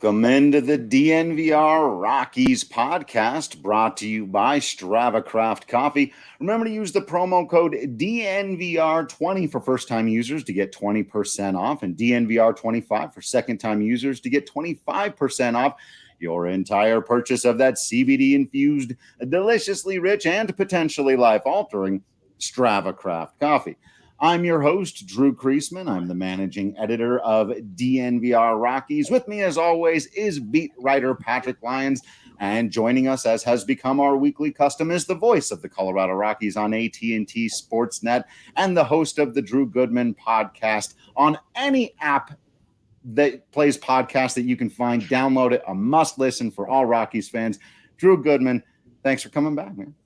Welcome into the DNVR Rockies podcast, brought to you by Strava Craft Coffee. Remember to use the promo code DNVR20 for first-time users to get 20% off, and DNVR25 for second-time users to get 25% off your entire purchase of that CBD-infused, deliciously rich, and potentially life-altering Strava Craft Coffee. I'm your host, Drew Creasman. I'm the managing editor of DNVR Rockies. With me, as always, is beat writer Patrick Lyons. And joining us, as has become our weekly custom, is the voice of the Colorado Rockies on AT&T SportsNet and the host of the Drew Goodman podcast on any app that plays podcasts that you can find. Download it, a must-listen for all Rockies fans. Drew Goodman, thanks for coming back, man.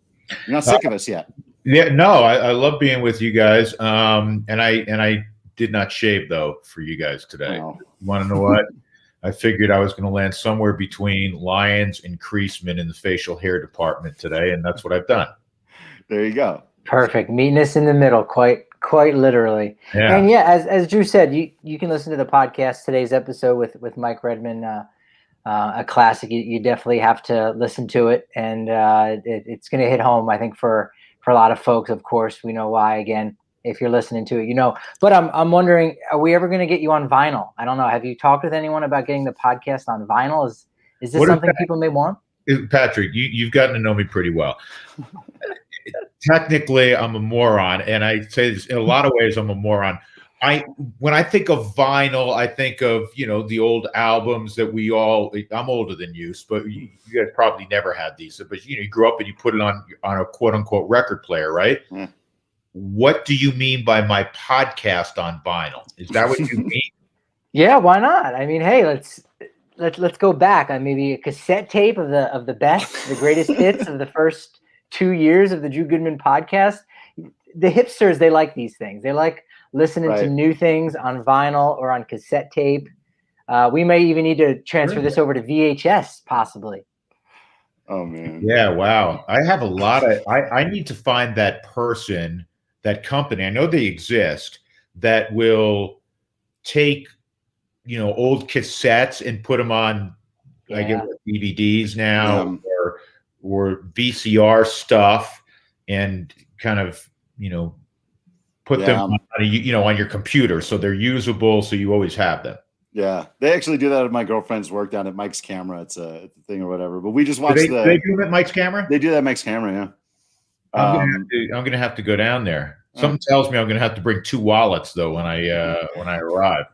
You're not sick of us yet. Yeah, no, I love being with you guys. And I did not shave though for you guys today. Oh. You want to know what? I figured I was going to land somewhere between Lyons and Creasman in the facial hair department today, and that's what I've done. There you go. Perfect. Meeting us in the middle, quite literally. Yeah. And yeah, as Drew said, you can listen to the podcast, today's episode with Mike Redmond, a classic. You definitely have to listen to it, and it's going to hit home, I think, for a lot of folks. Of course, we know why. Again, if you're listening to it, you know. But I'm wondering, are we ever going to get you on vinyl? I don't know. Have you talked with anyone about getting the podcast on vinyl? Is this something people may want? Patrick, you've gotten to know me pretty well. Technically, I'm a moron, and I say this in a lot of ways. I'm a moron. When I think of vinyl, I think of, the old albums that I'm older than you, but you guys probably never had these, but you grew up and you put it on a quote unquote record player, right? Yeah. What do you mean by my podcast on vinyl? Is that what you mean? Yeah, why not? I mean, hey, let's go back on maybe a cassette tape of the best, the greatest hits of the first 2 years of the Drew Goodman podcast. The hipsters, they like these things. They like listening to new things on vinyl or on cassette tape. We may even need to transfer this over to VHS, possibly. Oh, man. Yeah, wow. I have a lot of – I need to find that person, that company. I know they exist, that will take, old cassettes and put them on, I guess, DVDs now or VCR stuff and kind of, put them on, on your computer, so they're usable, so you always have them. Yeah, they actually do that at my girlfriend's work down at Mike's Camera. It's a thing or whatever. But we just watched do they do it at Mike's Camera? They do that at Mike's Camera, yeah. I'm gonna have to go down there. Something tells me I'm gonna have to bring 2 wallets though when I arrive.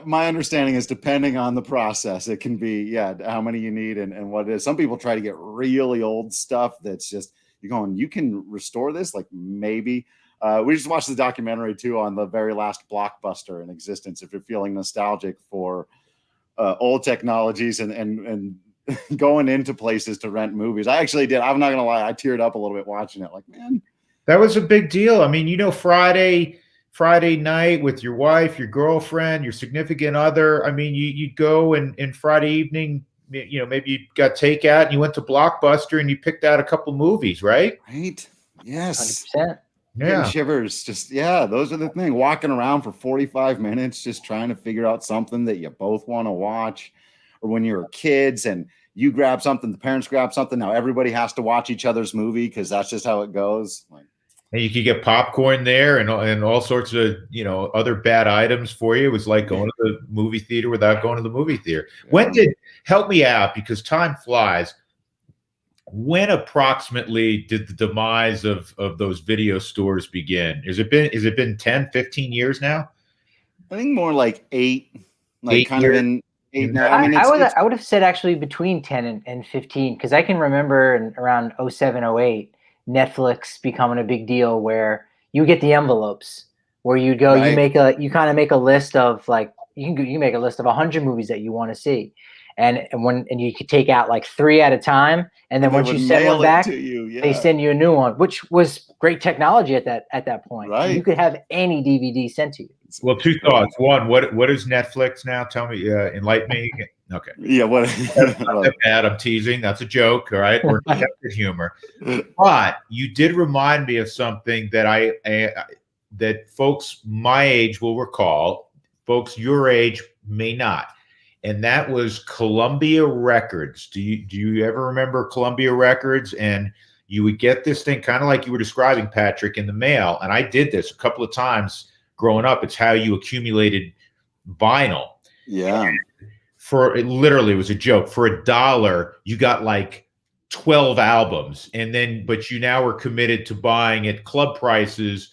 My understanding is, depending on the process, it can be how many you need and what it is. Some people try to get really old stuff that's just you're going, you can restore this, like maybe. We just watched the documentary too on the very last blockbuster in existence. If you're feeling nostalgic for old technologies and going into places to rent movies, I actually did. I'm not gonna lie, I teared up a little bit watching it. Like, man, that was a big deal. I mean, Friday night with your wife, your girlfriend, your significant other. I mean, you'd go and Friday evening, maybe you got takeout and you went to Blockbuster and you picked out a couple movies, right? Right. Yes. 100%. Yeah. Shivers. Just, those are the thing. Walking around for 45 minutes, just trying to figure out something that you both want to watch. Or when you're kids and you grab something, the parents grab something. Now everybody has to watch each other's movie because that's just how it goes. And you could get popcorn there and all sorts of, other bad items for you. It was like going to the movie theater without going to the movie theater. Help me out because time flies. When approximately did the demise of those video stores begin? Has it been 10, 15 years now? I think more like 8, like 8 kind years. of in 8 now. I would have said actually between 10 and 15, because I can remember around 07, 08, Netflix becoming a big deal where you get the envelopes where you go, right. you kind of make a list of like, you make a list of 100 movies that you want to see. And you could take out like 3 at a time, and then once you send one back, they send you a new one, which was great technology at that point. Right. You could have any DVD sent to you. Well, 2 thoughts. One, what is Netflix now? Tell me, enlighten me. Okay. Yeah. What? That's not that bad. I'm teasing. That's a joke. All right. Or accepted humor. But you did remind me of something that that folks my age will recall. Folks your age may not. and that was Columbia Records. Do you ever remember Columbia Records? And you would get this thing kind of like you were describing, Patrick, in the mail. And I did this a couple of times growing up. It's how you accumulated vinyl. Yeah. And it was a joke. For $1, you got like 12 albums, but you now were committed to buying at club prices.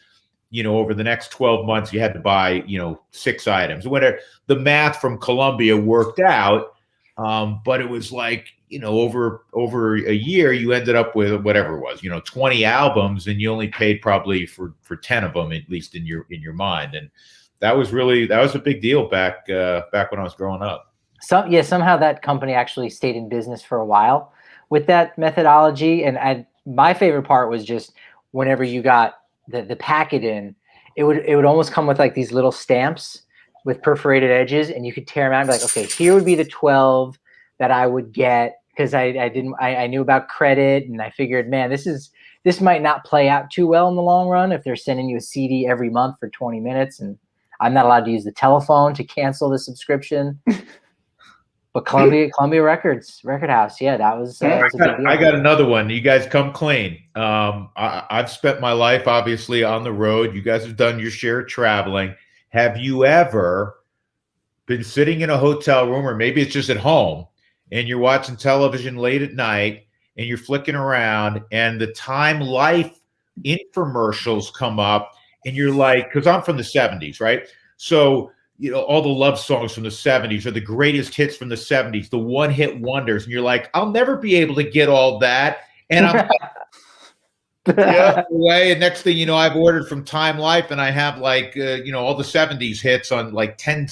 Over the next 12 months, you had to buy 6 items. Whatever the math from Columbia worked out, but it was like over a year, you ended up with whatever it was, 20 albums, and you only paid probably for 10 of them, at least in your mind. And that was a big deal back when I was growing up. Somehow that company actually stayed in business for a while with that methodology. And my favorite part was just whenever you got the packet in, it would almost come with like these little stamps with perforated edges, and you could tear them out and be like, okay, here would be the 12 that I would get, because I knew about credit, and I figured, man, this might not play out too well in the long run if they're sending you a CD every month for 20 minutes, and I'm not allowed to use the telephone to cancel the subscription. But Columbia Records, Record House, yeah, that was a big deal. I got another one. You guys come clean. I've spent my life, obviously, on the road. You guys have done your share of traveling. Have you ever been sitting in a hotel room, or maybe it's just at home, and you're watching television late at night, and you're flicking around, and the Time Life infomercials come up, and you're like, because I'm from the 70s, right? So all the love songs from the 70s are the greatest hits from the 70s, the one-hit wonders. And you're like, I'll never be able to get all that. And I'm away. And next thing you know, I've ordered from Time Life, and I have like, all the 70s hits on like 10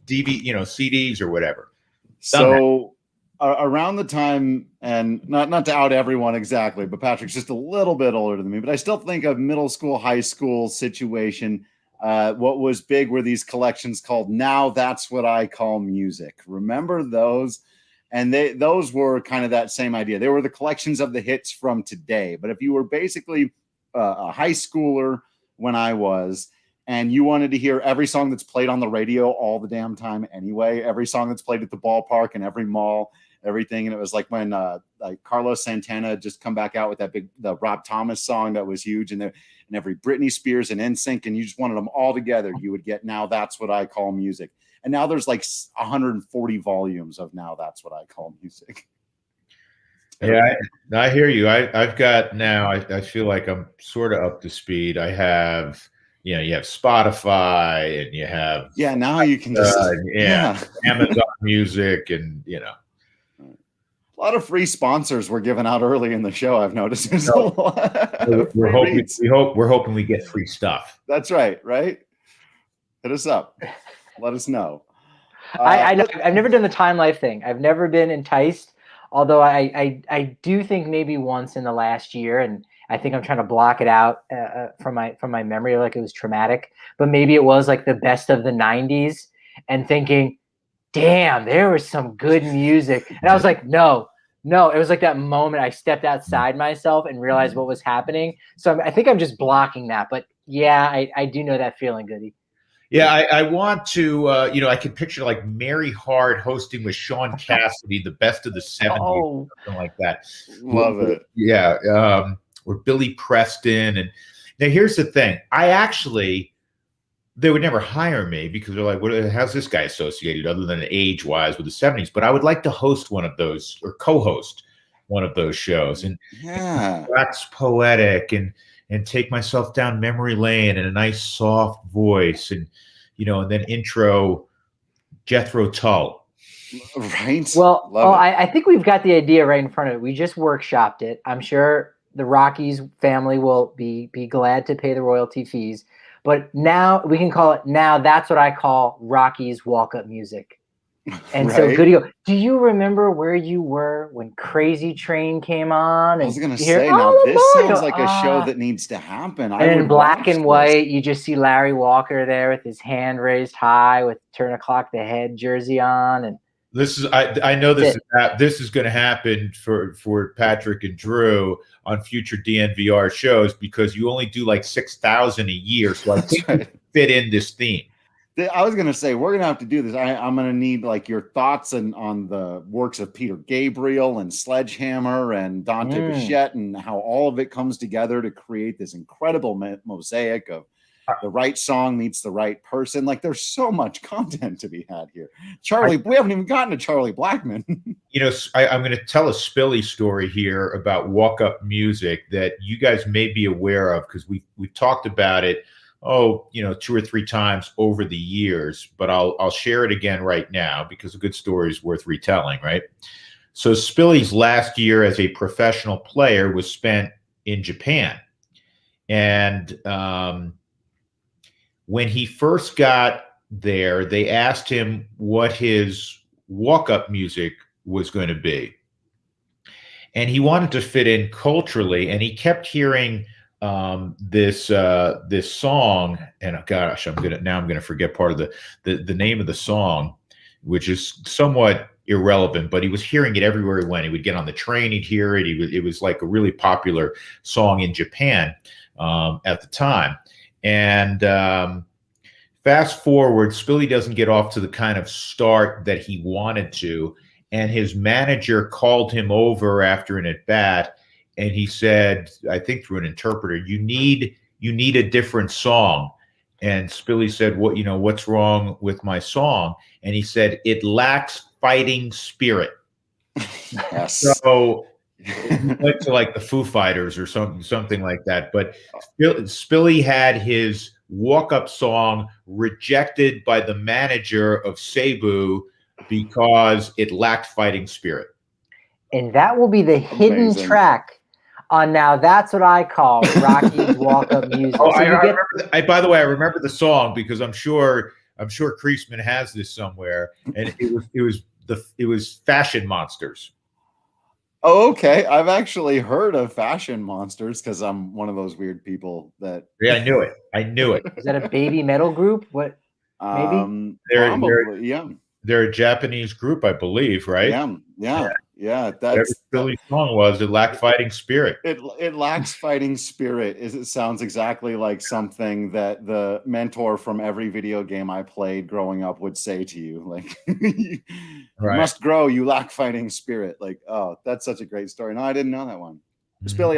CDs or whatever. So around the time, and not to out everyone exactly, but Patrick's just a little bit older than me, but I still think of middle school, high school situation. What was big were these collections called Now That's What I Call Music. Remember those? And those were kind of that same idea. They were the collections of the hits from today. But if you were basically a high schooler when I was, and you wanted to hear every song that's played on the radio all the damn time anyway, every song that's played at the ballpark and every mall, everything. And it was like when like Carlos Santana had just come back out with the Rob Thomas song that was huge, and every Britney Spears and NSYNC, and you just wanted them all together. You would get Now That's What I Call Music. And now there's like 140 volumes of Now That's What I Call Music. Yeah, I hear you. I've got now, I feel like I'm sort of up to speed. I have, you have Spotify, and you have. Yeah, now you can just. Amazon Music, and, A lot of free sponsors were given out early in the show. I've noticed. There's a lot we're hoping we get free stuff. That's right. Hit us up. Let us know. I've never done the Time Life thing. I've never been enticed, although I do think maybe once in the last year, and I think I'm trying to block it out from my memory, like it was traumatic. But maybe it was like the best of the 90s, and thinking, damn, there was some good music. And I was like, no, it was like that moment I stepped outside myself and realized what was happening. So I think I'm just blocking that. But yeah, I do know that feeling, Goody. Yeah, I want to, I can picture like Mary Hart hosting with Sean Cassidy, the best of the 70s, or something like that. Love it. Yeah, or Billy Preston. And now here's the thing. They would never hire me because they're like, how's this guy associated other than age-wise with the 70s? But I would like to host one of those, or co-host one of those shows, and wax poetic, and take myself down memory lane in a nice soft voice, and and then intro Jethro Tull. Right. Well, I think we've got the idea right in front of it. We just workshopped it. I'm sure the Rockies family will be glad to pay the royalty fees. But now we can call it, Now That's What I Call Rockies Walk-Up Music. And so, Goody, do you remember where you were when Crazy Train came on? I was going to say, now this sounds like a show that needs to happen. And in black and white, you just see Larry Walker there with his hand raised high with Turn O'Clock the Head jersey on. And this is, I know this is going to happen for Patrick and Drew on future DNVR shows, because you only do like 6,000 a year. So I think we fit in this theme. I was gonna say we're gonna have to do this. I'm gonna need like your thoughts on the works of Peter Gabriel and Sledgehammer and Dante Bichette and how all of it comes together to create this incredible mosaic of the right song meets the right person. Like there's so much content to be had here. Charlie, we haven't even gotten to Charlie Blackmon. I'm going to tell a Spilly story here about walk-up music that you guys may be aware of because we've talked about it, 2 or 3 times over the years, but I'll share it again right now because a good story is worth retelling, right? So Spilly's last year as a professional player was spent in Japan. And when he first got there, they asked him what his walk-up music was going to be. And he wanted to fit in culturally, and he kept hearing this song, and gosh, I'm gonna forget part of the name of the song, which is somewhat irrelevant, but he was hearing it everywhere he went. He would get on the train, he'd hear it. It was like a really popular song in Japan at the time. And fast forward, Spilly doesn't get off to the kind of start that he wanted to, and his manager called him over after an at-bat, and he said, I think through an interpreter, you need a different song. And Spilly said, what's wrong with my song? And he said, it lacks fighting spirit. Yes. So he went to like the Foo Fighters or something like that. But Spilly had his walk-up song rejected by the manager of Cebu because it lacked fighting spirit. And that will be the hidden track on Now That's What I Call Rockies walk-up music. Oh, by the way, I remember the song because I'm sure Creasman has this somewhere, and it was Fashion Monsters. Oh, okay. I've actually heard of Fashion Monsters because I'm one of those weird people that. Yeah, I knew it. Is that a baby metal group? What? Maybe they're a Japanese group, I believe, right? Yeah. That's Billy's song was. It lacked fighting spirit. It lacks fighting spirit. It sounds exactly like something that the mentor from every video game I played growing up would say to you, like, you must grow. You lack fighting spirit. Like, oh, that's such a great story. No, I didn't know that one. Spilly,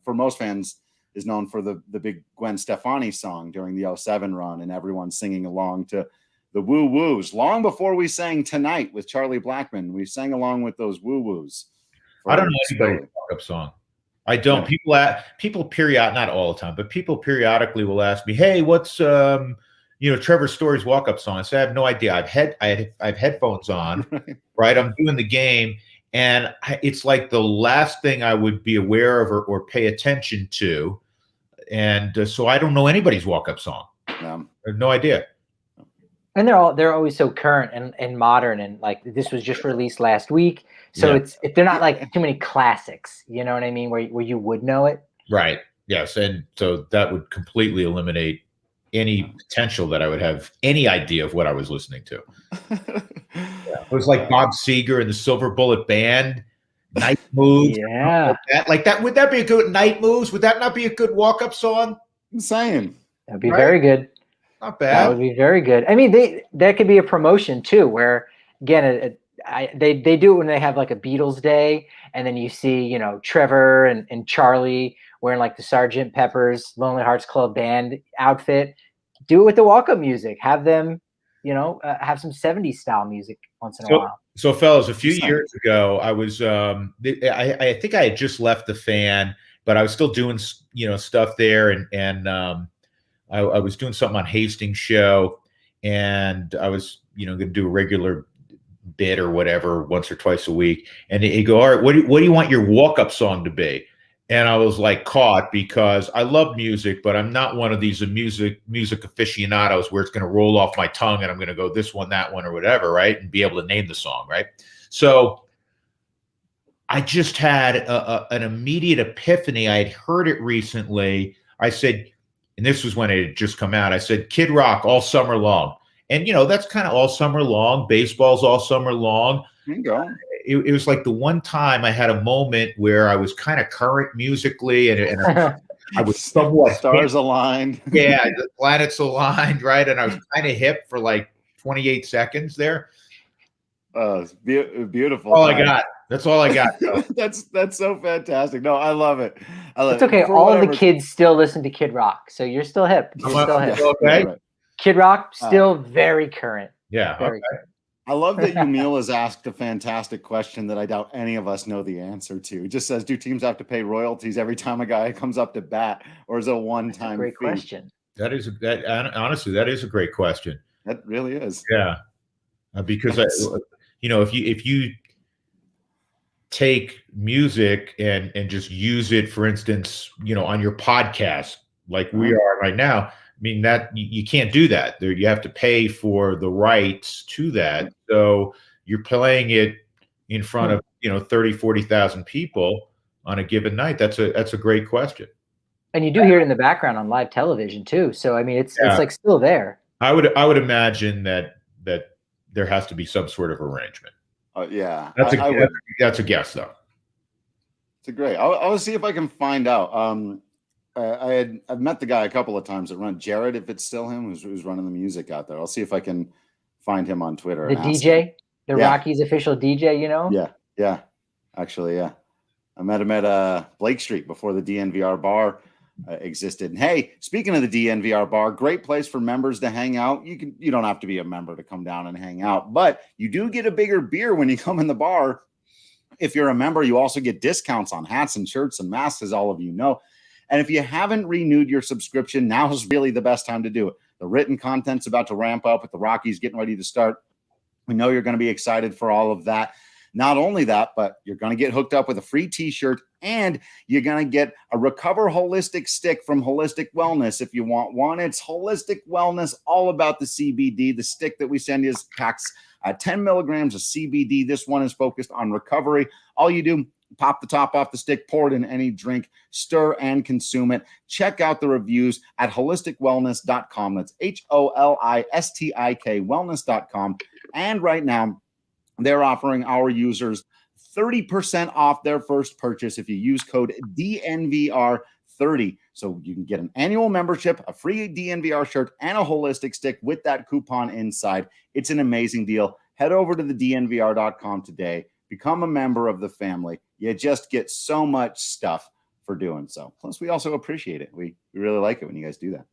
for most fans, is known for the big Gwen Stefani song during the 07 run, and everyone singing along to the woo woos. Long before we sang Tonight with Charlie Blackmon, we sang along with those woo woos. I don't know anybody's walk-up song. I don't. Yeah. People not all the time, but people periodically will ask me, "Hey, what's Trevor Story's walk-up song?" I say, "I have no idea. I have headphones on, right? I'm doing the game, and it's like the last thing I would be aware of or pay attention to, and so I don't know anybody's walk-up song. I have no idea." And they're always so current and modern, and like this was just released last week, so they're not like too many classics, you know what I mean, where you would know it. Right. Yes, and so that would completely eliminate any potential that I would have any idea of what I was listening to. It was like Bob Seger and the Silver Bullet Band, Night Moves. Yeah, like that. Would that be a good Night Moves? Would that not be a good walk-up song? I'm saying that'd be very good. Not bad. That would be very good. I mean, that could be a promotion too, where again, they do it when they have like a Beatles day, and then you see Trevor and Charlie wearing like the Sgt. Pepper's Lonely Hearts Club Band outfit. Do it with the walk-up music. Have them, have some 70s style music once in a while. So, fellas, a few years ago, I was I think I had just left the Fan, but I was still doing stuff there, and I was doing something on Hastings' show, and I was, going to do a regular bit or whatever once or twice a week. And he'd go, "All right, what do you want your walk-up song to be?" And I was like caught because I love music, but I'm not one of these music aficionados where it's going to roll off my tongue and I'm going to go this one, that one, or whatever, right? And be able to name the song, right? So I just had an immediate epiphany. I had heard it recently. I said, and this was when it had just come out, I said, Kid Rock, All Summer Long. And, that's kind of all summer long. Baseball's all summer long. There you go. It was like the one time I had a moment where I was kind of current musically, and I was somewhat stars aligned. Yeah, the planets aligned, right? And I was kind of hip for like 28 seconds there. It's beautiful. All I got. That's all I got. That's so fantastic. No, I love it. It's okay. All the kids still listen to Kid Rock, so you're still hip. You're still hip. Okay. Right. Kid Rock still very current. Yeah. Very current. I love that Yumil has asked a fantastic question that I doubt any of us know the answer to. It just says, do teams have to pay royalties every time a guy comes up to bat, or is it a one-time great fee? question. Honestly, that is a great question. That really is. Yeah. Because if you take music and just use it, for instance, on your podcast like we are right now, I mean, that you can't do that. You have to pay for the rights to that. So you're playing it in front of 30, 40,000 people on a given night. That's a great question. And you do hear it in the background on live television too. So I mean, it's like still there. I would imagine that there has to be some sort of arrangement. Yeah, that's a guess though. It's great. I'll see if I can find out. I've met the guy a couple of times that run Jared, if it's still him, who's running the music out there. I'll see if I can find him on Twitter. The DJ, the Rockies official DJ, Yeah. Actually, yeah. I met him at Blake Street before the DNVR bar existed. And hey, speaking of the DNVR bar, great place for members to hang out. You don't have to be a member to come down and hang out, but you do get a bigger beer when you come in the bar. If you're a member, you also get discounts on hats and shirts and masks, as all of you know. And if you haven't renewed your subscription, now is really the best time to do it. The written content's about to ramp up with the Rockies getting ready to start. We know you're going to be excited for all of that. Not only that, but you're going to get hooked up with a free t-shirt, and you're going to get a Recover Holistic stick from Holistic Wellness if you want one. It's Holistic Wellness, all about the CBD. The stick that we send you packs 10 milligrams of CBD. This one is focused on recovery. All you do, pop the top off the stick, pour it in any drink, stir and consume it. Check out the reviews at holisticwellness.com. That's HOLISTIK wellness.com. And right now, they're offering our users 30% off their first purchase if you use code DNVR30. So you can get an annual membership, a free DNVR shirt, and a holistic stick with that coupon inside. It's an amazing deal. Head over to the DNVR.com today. Become a member of the family. You just get so much stuff for doing so. Plus, we also appreciate it. We really like it when you guys do that.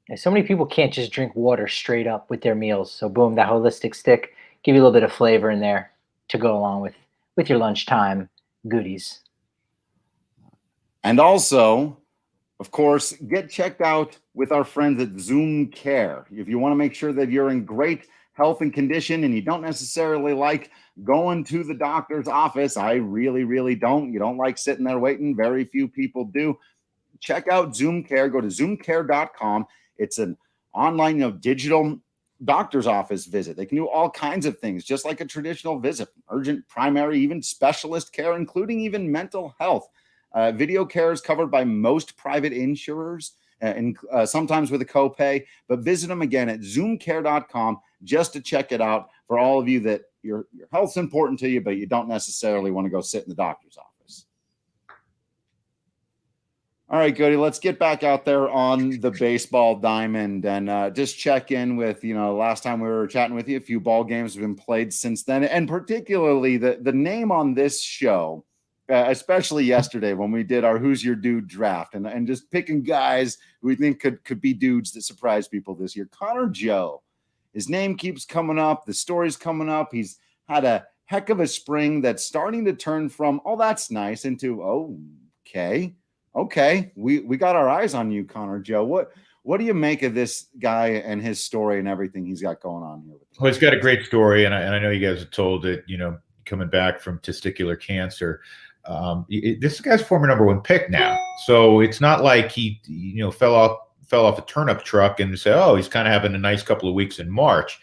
And so many people can't just drink water straight up with their meals. So boom, that holistic stick, give you a little bit of flavor in there to go along with your lunchtime goodies. And also, of course, get checked out with our friends at Zoom Care. If you want to make sure that you're in great health and condition and you don't necessarily like going to the doctor's office, I really, really don't. You don't like sitting there waiting. Very few people do. Check out Zoom Care. Go to zoomcare.com. It's an online, digital doctor's office visit. They can do all kinds of things, just like a traditional visit, urgent, primary, even specialist care, including even mental health. Video care is covered by most private insurers, and sometimes with a copay, but visit them again at zoomcare.com just to check it out for all of you that your health's important to you, but you don't necessarily want to go sit in the doctor's office. All right, Goody, let's get back out there on the baseball diamond and just check in with, last time we were chatting with you, a few ball games have been played since then, and particularly the name on this show, especially yesterday when we did our Who's Your Dude draft and just picking guys who we think could be dudes that surprise people this year. Connor Joe, his name keeps coming up. The story's coming up. He's had a heck of a spring that's starting to turn from, oh, that's nice, into, oh, okay. We got our eyes on you, Connor Joe. What do you make of this guy and his story and everything he's got going on here? Well, he's got a great story, and I know you guys have told it, coming back from testicular cancer. This guy's former number one pick now, so it's not like he fell off a turnip truck and say, oh, he's kind of having a nice couple of weeks in March.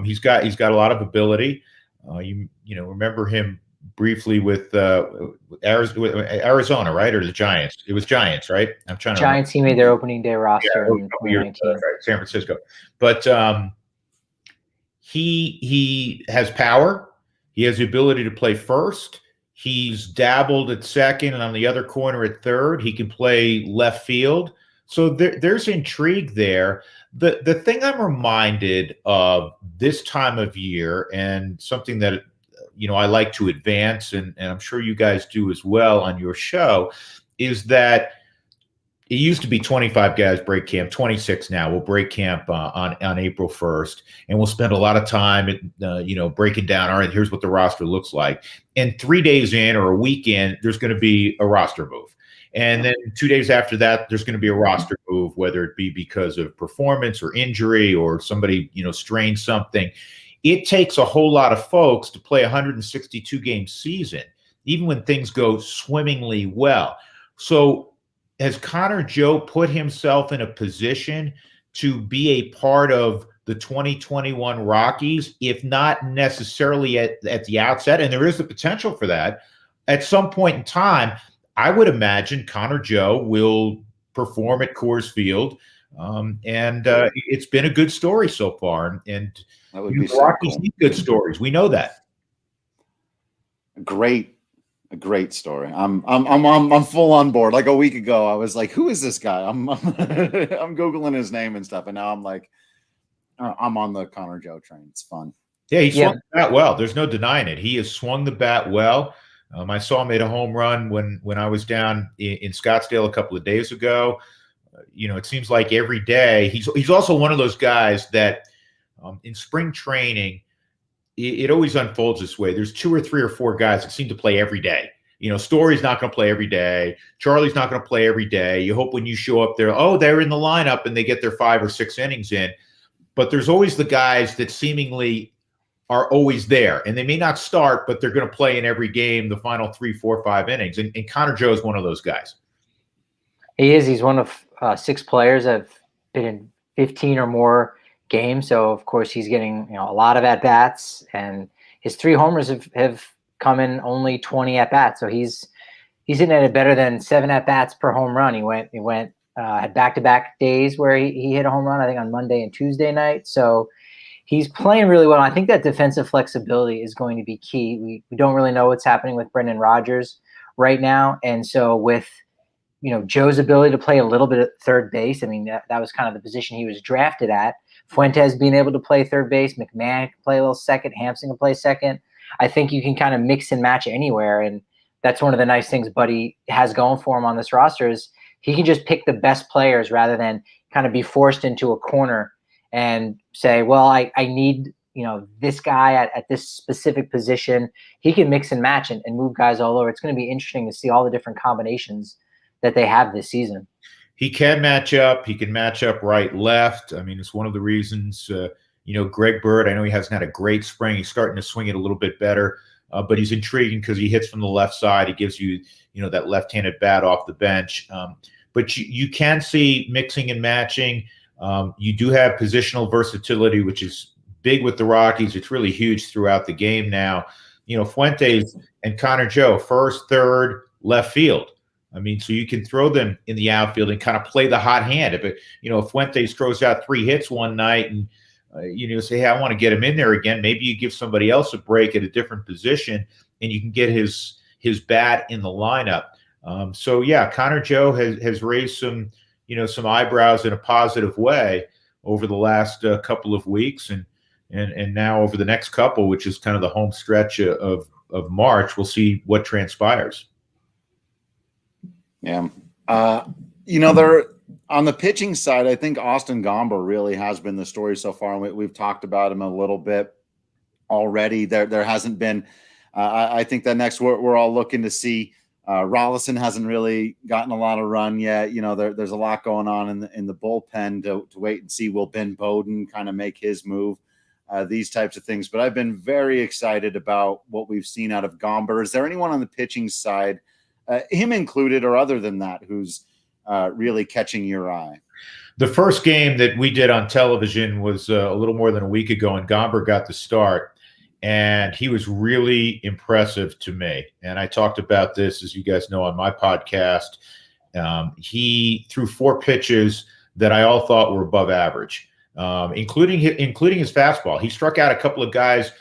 He's got a lot of ability. You remember him briefly with Arizona, right, or the Giants? It was Giants, right? I'm trying to Giants. He made their opening day roster in 2019. Right, San Francisco, but he has power. He has the ability to play first. He's dabbled at second, and on the other corner at third. He can play left field. So there's intrigue there. The thing I'm reminded of this time of year, and something that I like to advance, and I'm sure you guys do as well on your show, is that it used to be 25 guys break camp, 26 now. We'll break camp on April 1st, and we'll spend a lot of time breaking down, all right, here's what the roster looks like. And 3 days in or a weekend, there's going to be a roster move. And then 2 days after that, there's going to be a roster move, whether it be because of performance or injury or somebody, strained something. It takes a whole lot of folks to play a 162-game season, even when things go swimmingly well. So has Connor Joe put himself in a position to be a part of the 2021 Rockies, if not necessarily at the outset? And there is the potential for that. At some point in time, I would imagine Connor Joe will perform at Coors Field. It's been a good story so far. And that would be the Rockies need good stories. We know that. A great story. I'm full on board. Like a week ago, I was like, "Who is this guy?" I'm googling his name and stuff, and now I'm like, I'm on the Connor Joe train. It's fun. Yeah, he swung the bat well. There's no denying it. He has swung the bat well. I saw him hit a home run when I was down in Scottsdale a couple of days ago. It seems like every day. He's also one of those guys that in spring training, it always unfolds this way. There's 2 or 3 or 4 guys that seem to play every day. Story's not going to play every day. Charlie's not going to play every day. You hope when you show up there, they're in the lineup and they get their 5 or 6 innings in. But there's always the guys that seemingly are always there. And they may not start, but they're going to play in every game, the final 3, 4, 5 innings. And Connor Joe is one of those guys. He is. He's one of 6 players that have been in 15 or more games. So, of course, he's getting a lot of at-bats. And his 3 homers have come in only 20 at-bats. So he's hitting at it better than 7 at-bats per home run. He had back-to-back days where he hit a home run, I think, on Monday and Tuesday night. So he's playing really well. I think that defensive flexibility is going to be key. We don't really know what's happening with Brendan Rodgers right now. And so with, Joe's ability to play a little bit at third base, I mean, that was kind of the position he was drafted at. Fuentes being able to play third base, McMahon can play a little second, Hampson can play second. I think you can kind of mix and match anywhere. And that's one of the nice things Buddy has going for him on this roster is he can just pick the best players rather than kind of be forced into a corner and say, well, I need, this guy at this specific position. He can mix and match and move guys all over. It's going to be interesting to see all the different combinations that they have this season. He can match up. He can match up right, left. I mean, it's one of the reasons, Greg Bird, I know he hasn't had a great spring. He's starting to swing it a little bit better, but he's intriguing because he hits from the left side. He gives you, that left-handed bat off the bench. But you can see mixing and matching. You do have positional versatility, which is big with the Rockies. It's really huge throughout the game now. Fuentes and Connor Joe, first, third, left field. I mean, so you can throw them in the outfield and kind of play the hot hand. If Fuentes throws out 3 hits one night and, say, hey, I want to get him in there again, maybe you give somebody else a break at a different position and you can get his bat in the lineup. Connor Joe has raised some eyebrows in a positive way over the last couple of weeks. And now over the next couple, which is kind of the home stretch of March, we'll see what transpires. Yeah. They're on the pitching side. I think Austin Gomber really has been the story so far. And we've talked about him a little bit already. There hasn't been, I think that next we're all looking to see. Rollison hasn't really gotten a lot of run yet. There's a lot going on in the bullpen to wait and see. Will Ben Bowden kind of make his move? These types of things. But I've been very excited about what we've seen out of Gomber. Is there anyone on the pitching side, him included or other than that, who's really catching your eye? The first game that we did on television was a little more than a week ago, and Gomber got the start, and he was really impressive to me. And I talked about this, as you guys know, on my podcast. He threw 4 pitches that I all thought were above average, including his fastball. He struck out a couple of guys,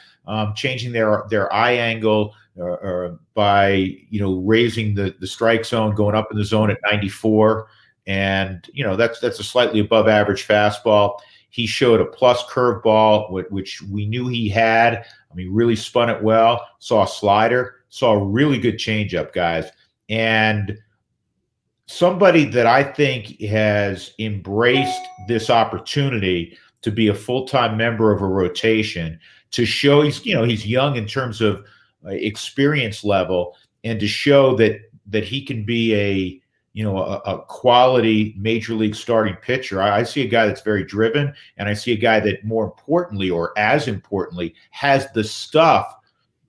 changing their eye angle, by raising the strike zone, going up in the zone at 94, and that's a slightly above average fastball. He showed a plus curveball, which we knew he had. I mean, really spun it well. Saw a slider, saw a really good changeup, guys, and somebody that I think has embraced this opportunity to be a full-time member of a rotation, to show he's young in terms of experience level, and to show that he can be a quality major league starting pitcher. I see a guy that's very driven, and I see a guy that more importantly, or as importantly, has the stuff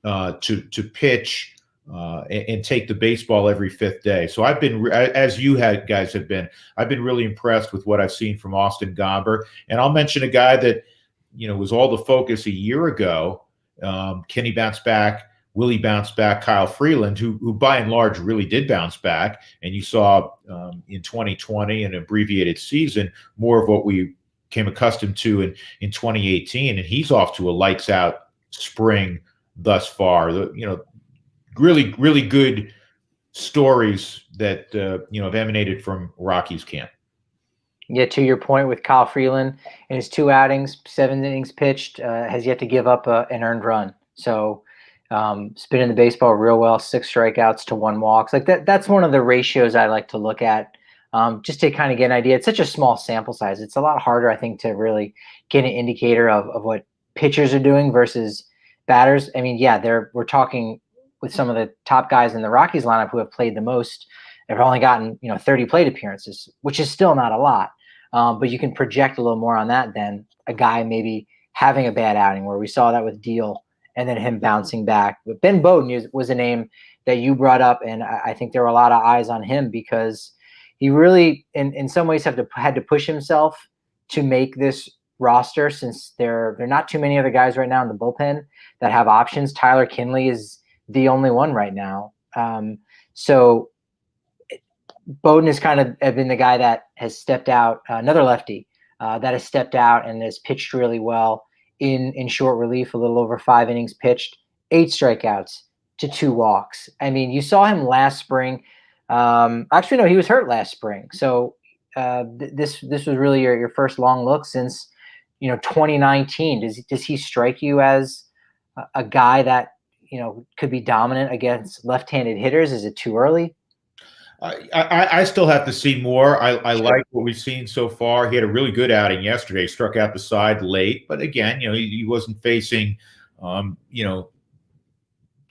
to pitch and take the baseball every fifth day. So I've been, as you guys have been, I've been really impressed with what I've seen from Austin Gomber. And I'll mention a guy that, was all the focus a year ago. Can he bounce back? Will he bounce back? Kyle Freeland, who by and large really did bounce back. And you saw in 2020, an abbreviated season, more of what we came accustomed to in 2018. And he's off to a lights out spring thus far. Really, really good stories that have emanated from Rockies camp. Yeah, to your point with Kyle Freeland, in his 2 outings, 7 innings pitched, has yet to give up an earned run. So spinning the baseball real well, 6 strikeouts to 1 walks. Like that's one of the ratios I like to look at, just to kind of get an idea. It's such a small sample size. It's a lot harder, I think, to really get an indicator of what pitchers are doing versus batters. I mean, yeah, we're talking with some of the top guys in the Rockies lineup who have played the most. They've only gotten 30 plate appearances, which is still not a lot. But you can project a little more on that than a guy maybe having a bad outing, where we saw that with Deal and then him bouncing back. But Ben Bowden was a name that you brought up, and I think there were a lot of eyes on him because he really, in some ways, had to push himself to make this roster, since there are not too many other guys right now in the bullpen that have options. Tyler Kinley is the only one right now. So Bowden has kind of been the guy that has stepped out, another lefty that has stepped out and has pitched really well in short relief, a little over 5 innings pitched, 8 strikeouts to 2 walks. I mean, you saw him last spring. Actually, no, he was hurt last spring. So this was really your first long look since 2019. Does he strike you as a guy that could be dominant against left-handed hitters? Is it too early? I still have to see more. I like what we've seen so far. He had a really good outing yesterday. Struck out the side late, but again, he wasn't facing,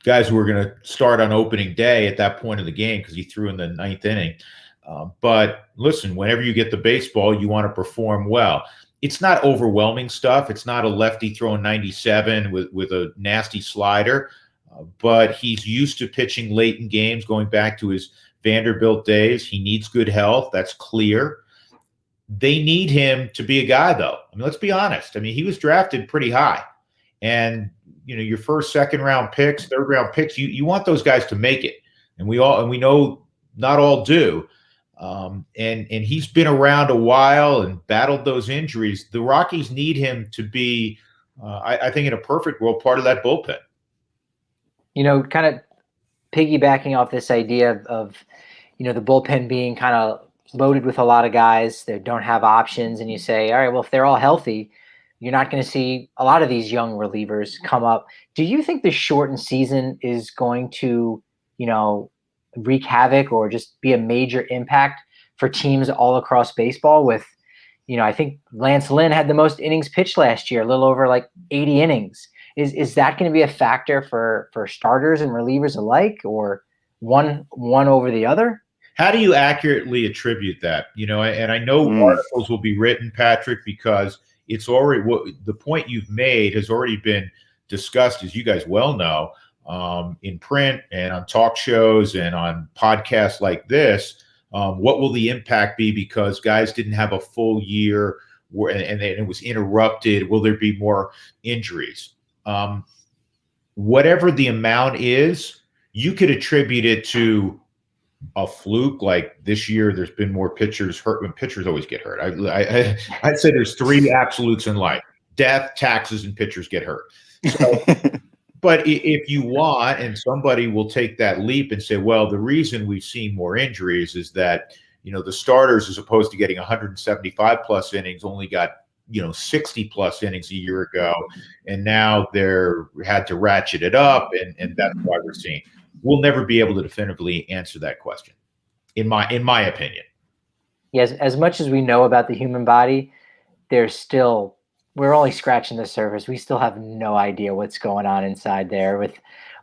guys who were going to start on opening day at that point of the game because he threw in the 9th inning. But listen, whenever you get the baseball, you want to perform well. It's not overwhelming stuff. It's not a lefty throwing 97 with a nasty slider, but he's used to pitching late in games, going back to his Vanderbilt days. He needs good health. That's clear. They need him to be a guy, though. I mean, let's be honest. I mean, he was drafted pretty high. And, your first, second round picks, third round picks, you want those guys to make it. And we know not all do. And he's been around a while and battled those injuries. The Rockies need him to be, I think, in a perfect world, part of that bullpen. Kind of piggybacking off this idea of the bullpen being kind of loaded with a lot of guys that don't have options, and you say, all right, well, if they're all healthy, you're not going to see a lot of these young relievers come up. Do you think the shortened season is going to, wreak havoc or just be a major impact for teams all across baseball? With, I think Lance Lynn had the most innings pitched last year, a little over 80 innings. Is that going to be a factor for starters and relievers alike, or one over the other? How do you accurately attribute that? And I know articles will be written, Patrick, because it's already the point you've made has already been discussed, as you guys well know, in print and on talk shows and on podcasts like this. What will the impact be because guys didn't have a full year and it was interrupted? Will there be more injuries? Whatever the amount is, you could attribute it to a fluke. Like this year, there's been more pitchers hurt when pitchers always get hurt. I'd say there's 3 absolutes in life: death, taxes, and pitchers get hurt. So But if you want, and somebody will take that leap and say, well, the reason we've seen more injuries is that, the starters, as opposed to getting 175 plus innings, only got, 60 plus innings a year ago. And now they're had to ratchet it up. And that's why we're seeing. We'll never be able to definitively answer that question, in my opinion. Yes, as much as we know about the human body, we're only scratching the surface. We still have no idea what's going on inside there with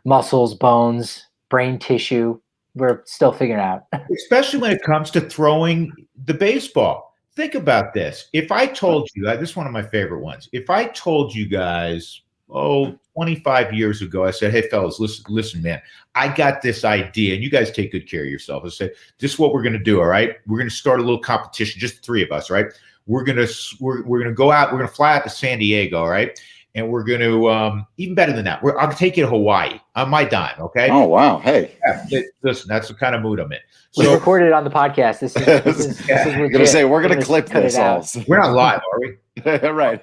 muscles, bones, brain tissue. We're still figuring out. Especially when it comes to throwing the baseball. Think about this. If I told you, this is one of my favorite ones. If I told you guys, 25 years ago, I said, hey, fellas, listen, man, I got this idea, and you guys take good care of yourself. I said, this is what we're going to do, all right? We're going to start a little competition, just the three of us, right? We're gonna go out. We're gonna fly out to San Diego, all right? And we're gonna even better than that. I'll take you to Hawaii on my dime, okay? Oh wow! Hey, listen, that's the kind of mood I'm in. We recorded it on the podcast. This is I'm gonna say we're gonna clip this out. We're not live, are we? Right.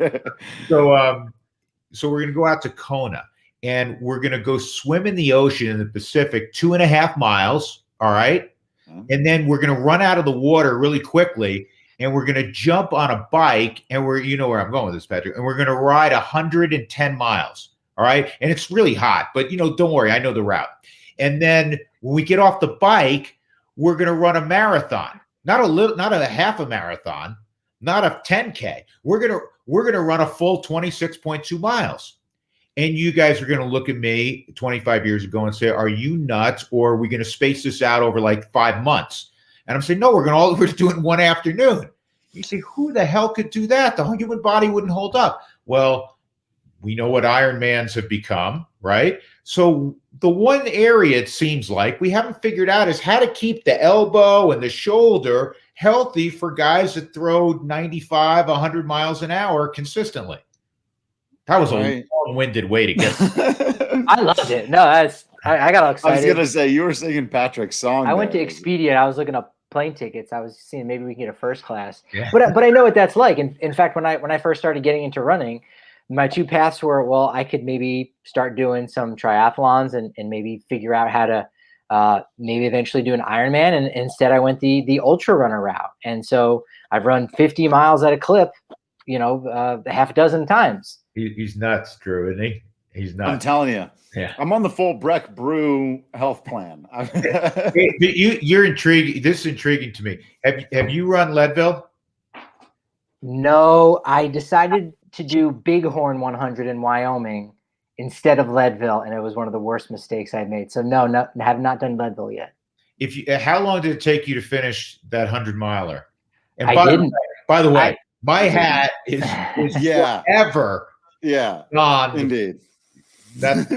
So we're gonna go out to Kona, and we're gonna go swim in the ocean in the Pacific, 2.5 miles, all right? And then we're gonna run out of the water really quickly. And we're going to jump on a bike, and you know where I'm going with this, Patrick, and we're going to ride 110 miles, all right? And it's really hot, but, don't worry, I know the route. And then when we get off the bike, we're going to run a marathon, not a half a marathon, not a 10K. We're going to run a full 26.2 miles. And you guys are going to look at me 25 years ago and say, are you nuts, or are we going to space this out over like 5 months? And I'm saying, no, we're doing one afternoon. You say, who the hell could do that? The human body wouldn't hold up. Well, we know what Ironmans have become, right? So the one area it seems like we haven't figured out is how to keep the elbow and the shoulder healthy for guys that throw 95, 100 miles an hour consistently. That was a long-winded way to get. I loved it. No, I got all excited. I was gonna say you were singing Patrick's song. I went to Expedia. I was looking up plane tickets. I was seeing maybe we can get a first class. Yeah. But I know what that's like. In fact, when I first started getting into running, my two paths were, well, I could maybe start doing some triathlons and maybe figure out how to maybe eventually do an Ironman. And instead, I went the ultra runner route. And so I've run 50 miles at a clip, half a dozen times. He's nuts, Drew, isn't he? He's nuts. I'm telling you. Yeah, I'm on the full Breck Brew health plan. You're intrigued. This is intriguing to me. Have you run Leadville? No, I decided to do Bighorn 100 in Wyoming instead of Leadville, and it was one of the worst mistakes I made. So no, have not done Leadville yet. How long did it take you to finish that 100-miler? And I didn't. By the way, my hat is forever. Yeah, gone. Indeed. That's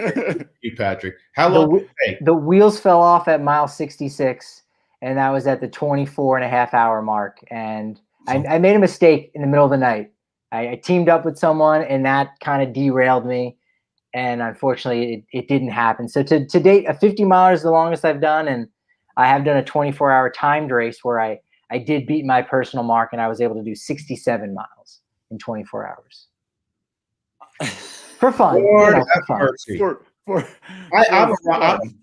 you, Patrick. How long did it take? The wheels fell off at mile 66, and that was at the 24.5-hour mark. And I made a mistake in the middle of the night. I teamed up with someone, and that kind of derailed me. And unfortunately, it didn't happen. So to date, a 50 miler is the longest I've done, and I have done a 24-hour timed race where I did beat my personal mark, and I was able to do 67 miles in 24 hours. For fun.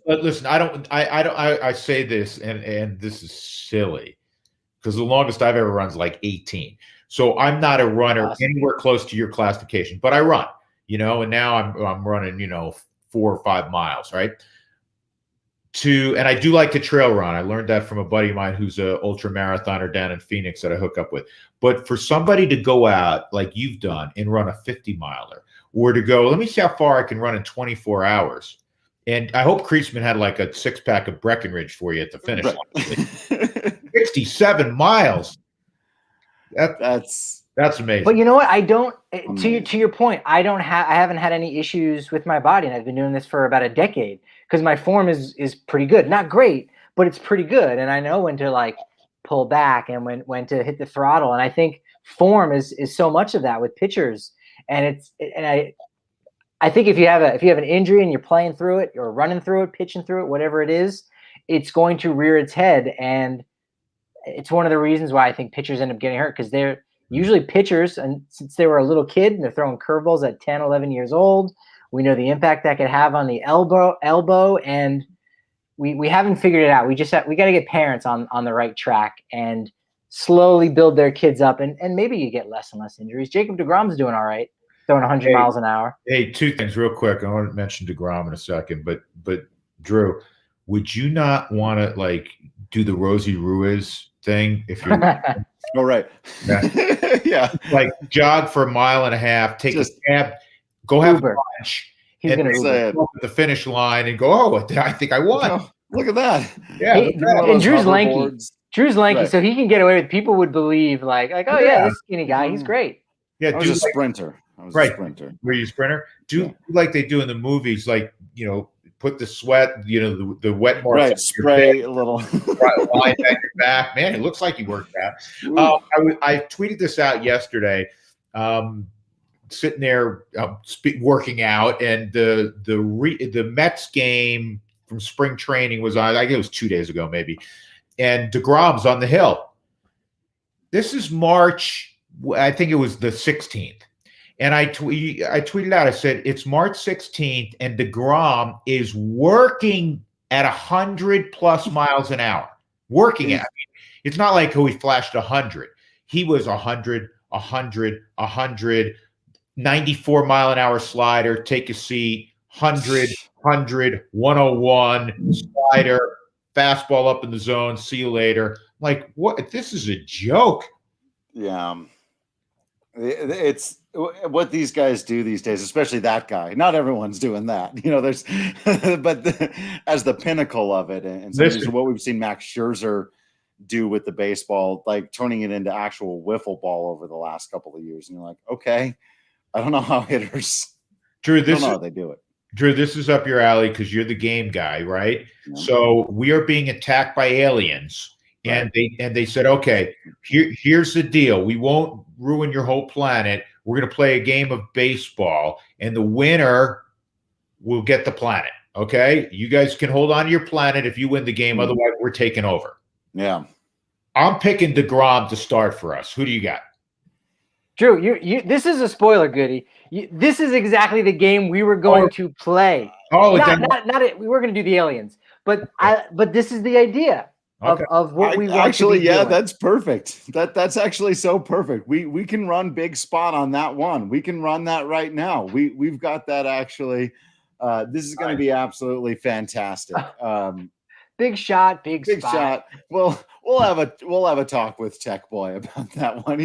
Listen, I say this, and this is silly, because the longest I've ever run is like 18. So I'm not a runner anywhere close to your classification, but I run, and now I'm running, 4 or 5 miles, right? And I do like to trail run. I learned that from a buddy of mine who's a ultra marathoner down in Phoenix that I hook up with. But for somebody to go out like you've done and run a 50 miler, or to go, let me see how far I can run in 24 hours. And I hope Creasman had like a 6-pack of Breckenridge for you at the finish line. 67 miles. That's amazing. But you know what? I don't. To your point, I haven't had any issues with my body, and I've been doing this for about a decade because my form is pretty good. Not great, but it's pretty good, and I know when to like pull back and when to hit the throttle. And I think form is so much of that with pitchers. And I think if you have an injury and you're playing through it or running through it, pitching through it, whatever it is, it's going to rear its head. And it's one of the reasons why I think pitchers end up getting hurt, because they're usually pitchers, and since they were a little kid and they're throwing curveballs at 10, 11 years old, We know the impact that could have on the elbow, and we haven't figured it out. We got to get parents on the right track and slowly build their kids up, and maybe you get less and less injuries. Jacob deGrom's doing all right, throwing 100 miles an hour. Hey, two things real quick. I want to mention deGrom in a second, but Drew, would you not want to like do the Rosie Ruiz thing if you're oh right, yeah, like jog for a mile and a half, take a cab, go have lunch. He's going to go at the finish line and go, oh, I think I won. Oh, look at that. Yeah. And Drew's lanky. Drew's lanky, right. So he can get away with. People would believe like, oh yeah, this skinny guy, he's great. Yeah, I was a sprinter. A sprinter. Were you a sprinter? Like they do in the movies, like put the sweat, the wet marks. Right, spray a little. Line down your back. Man, it looks like you worked out. I tweeted this out yesterday. Sitting there working out, and the Mets game from spring training was on. I think it was 2 days ago, maybe. And deGrom's on the hill. This is March. I think it was the 16th. And I tweeted out. I said it's March 16th, and deGrom is working at 100+ miles an hour. Working at. It's not like he flashed 100. He was 100, 94-mile-an-hour slider, take a seat, 100, 101, slider, fastball up in the zone, see you later. Like, what? This is a joke. Yeah. It's what these guys do these days, especially that guy. Not everyone's doing that. There's, but as the pinnacle of it, and this is what we've seen Max Scherzer do with the baseball, like turning it into actual wiffle ball over the last couple of years. And you're like, okay. I don't know how hitters. Drew, I don't know how they do it. Drew, this is up your alley because you're the game guy, right? Yeah. So we are being attacked by aliens, and they said, okay, here's the deal. We won't ruin your whole planet. We're going to play a game of baseball, and the winner will get the planet. Okay, you guys can hold on to your planet if you win the game. Otherwise, we're taking over. Yeah, I'm picking deGrom to start for us. Who do you got? Drew, you this is a spoiler, Goody. This is exactly the game we were going to play. Oh, we were going to do the aliens, but this is the idea of what we want actually. To be doing. That's perfect. That's actually so perfect. We can run big spot on that one. We can run that right now. We've got that actually. This is going to be absolutely fantastic. Big shot, big shot. Well, we'll have a talk with Tech Boy about that one.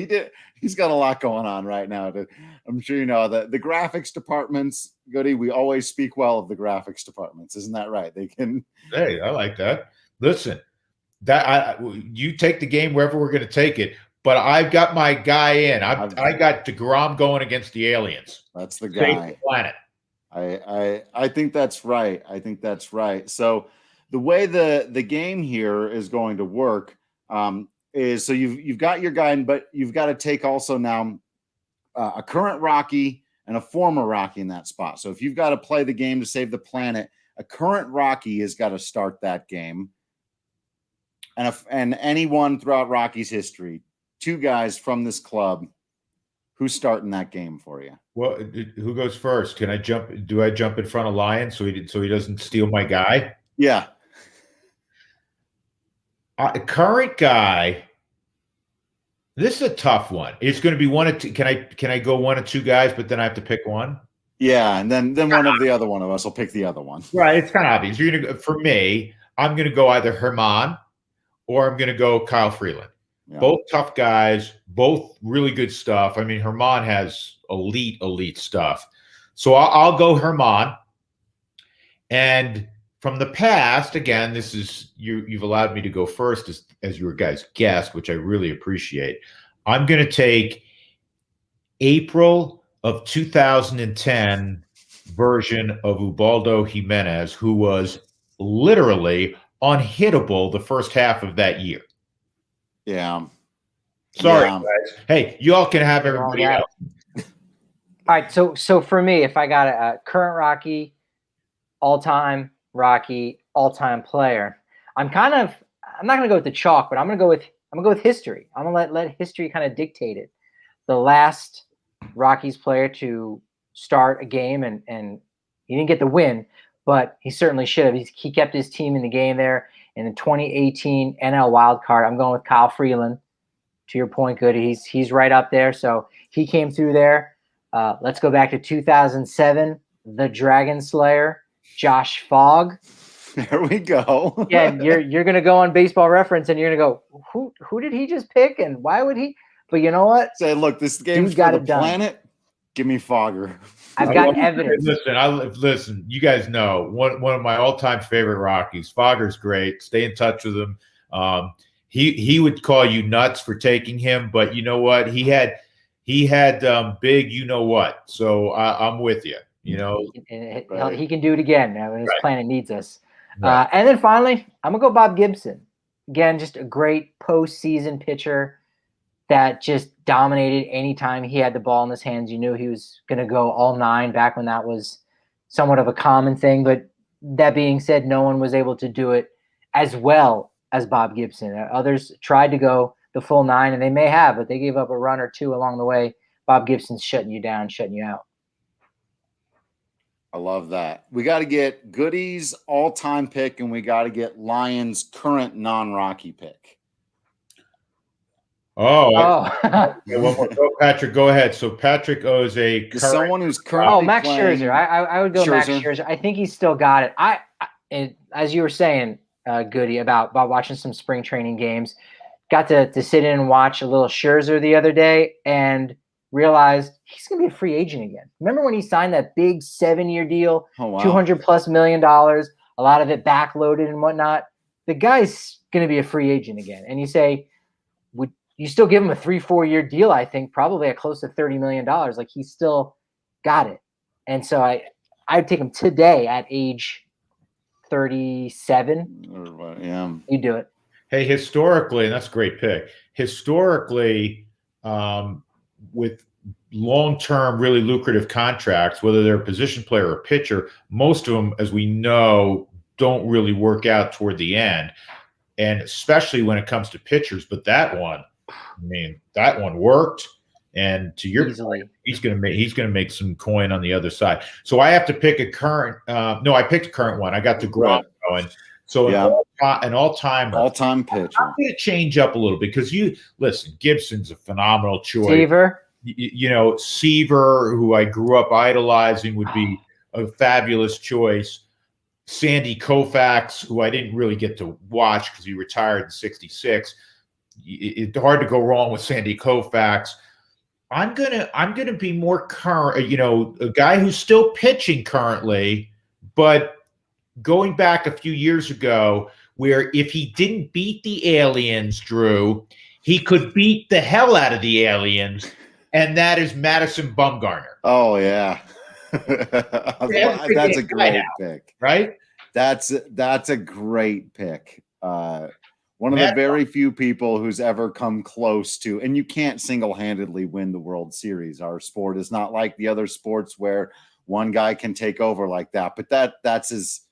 He's got a lot going on right now. I'm sure you know that the graphics departments, Goody, we always speak well of the graphics departments. Isn't that right? They can. Hey, I like that. Listen, you take the game wherever we're going to take it. But I've got my guy in. I got deGrom going against the aliens. That's the guy. Save the planet. I think that's right. I think that's right. So the way the game here is going to work is so you've got your guy, but you've got to take also now a current Rocky and a former Rocky in that spot. So if you've got to play the game to save the planet, a current Rocky has got to start that game. And anyone throughout Rockies history, two guys from this club, who's starting that game for you? Well, who goes first? Can I jump? Do I jump in front of Lyons so he doesn't steal my guy? Yeah. Current guy. This is a tough one. It's going to be one of two. Can I go one of two guys, but then I have to pick one? Yeah, and then one of the other one of us will pick the other one. Right. It's kind of obvious. You're gonna for me. I'm going to go either Herman or I'm going to go Kyle Freeland. Yeah. Both tough guys, both really good stuff. I mean, Herman has elite stuff. So I'll go Herman. And from the past, again, this is you've allowed me to go first as your guys' guest, which I really appreciate. I'm going to take April of 2010 version of Ubaldo Jiménez, who was literally unhittable the first half of that year. Yeah. Sorry, guys. Hey, you all can have everybody else. All right. So for me, if I got a current Rocky, all-time Rocky, all-time player, I'm not going to go with the chalk, but I'm going to go with history. I'm going to let history kind of dictate it. The last Rockies player to start a game and He didn't get the win, but he certainly should have. He kept his team in the game there. In the 2018 NL wild card, I'm going with Kyle Freeland. To your point, Goody, he's right up there. So he came through there. Let's go back to 2007, the Dragon Slayer, Josh Fogg. There we go. Yeah, you're gonna go on Baseball Reference and you're gonna go, who did he just pick and why would he? But you know what? Say, look, this game's for the planet. Give me Fogger. I've got evidence. Listen. You guys know one of my all-time favorite Rockies. Fogger's great. Stay in touch with him. He would call you nuts for taking him, but you know what? He had big, you know what? So I'm with you. You know, right. He can do it again when his planet needs us. Right. And then finally, I'm gonna go Bob Gibson. Again, just a great postseason pitcher that just dominated anytime he had the ball in his hands. You knew he was gonna go all 9 back when that was somewhat of a common thing. But that being said, no one was able to do it as well as Bob Gibson. Others tried to go the full 9, and they may have, but they gave up a run or 2 along the way. Bob Gibson's shutting you down, shutting you out. I love that. We got to get Goody's all-time pick, and we got to get Lyons' current non-Rocky pick. Patrick, go ahead. So Patrick owes someone who's currently Max Scherzer. I would go Max Scherzer. I think he's still got it. And as you were saying, Goody, about watching some spring training games, got to sit in and watch a little Scherzer the other day and realized he's going to be a free agent again. Remember when he signed that big 7-year deal, $200+ million, a lot of it backloaded and whatnot? The guy's going to be a free agent again. And you say, would you still give him a 3-4 year deal? I think probably at close to $30 million. Like, he's still got it. And so I'd take him today at age 37. Yeah, you do it. Hey, historically, and that's a great pick. Historically, with long-term, really lucrative contracts, whether they're a position player or a pitcher, most of them, as we know, don't really work out toward the end, and especially when it comes to pitchers. But that one worked. And to your point, he's going to make some coin on the other side. So I have to pick a current. I picked a current one. I got the Grom going. So an all-time pitcher. I'm going to change up a little bit because Gibson's a phenomenal choice. Seaver, Seaver, who I grew up idolizing, would be a fabulous choice. Sandy Koufax, who I didn't really get to watch because he retired in '66. It's hard to go wrong with Sandy Koufax. I'm gonna be more current, a guy who's still pitching currently, but going back a few years ago, where if he didn't beat the aliens, Drew, he could beat the hell out of the aliens, and that is Madison Bumgarner. Oh yeah, that's a great pick, right? That's a great pick. One of the very few people who's ever come close to, and you can't single-handedly win the World Series. Our sport is not like the other sports where one guy can take over like that. But that is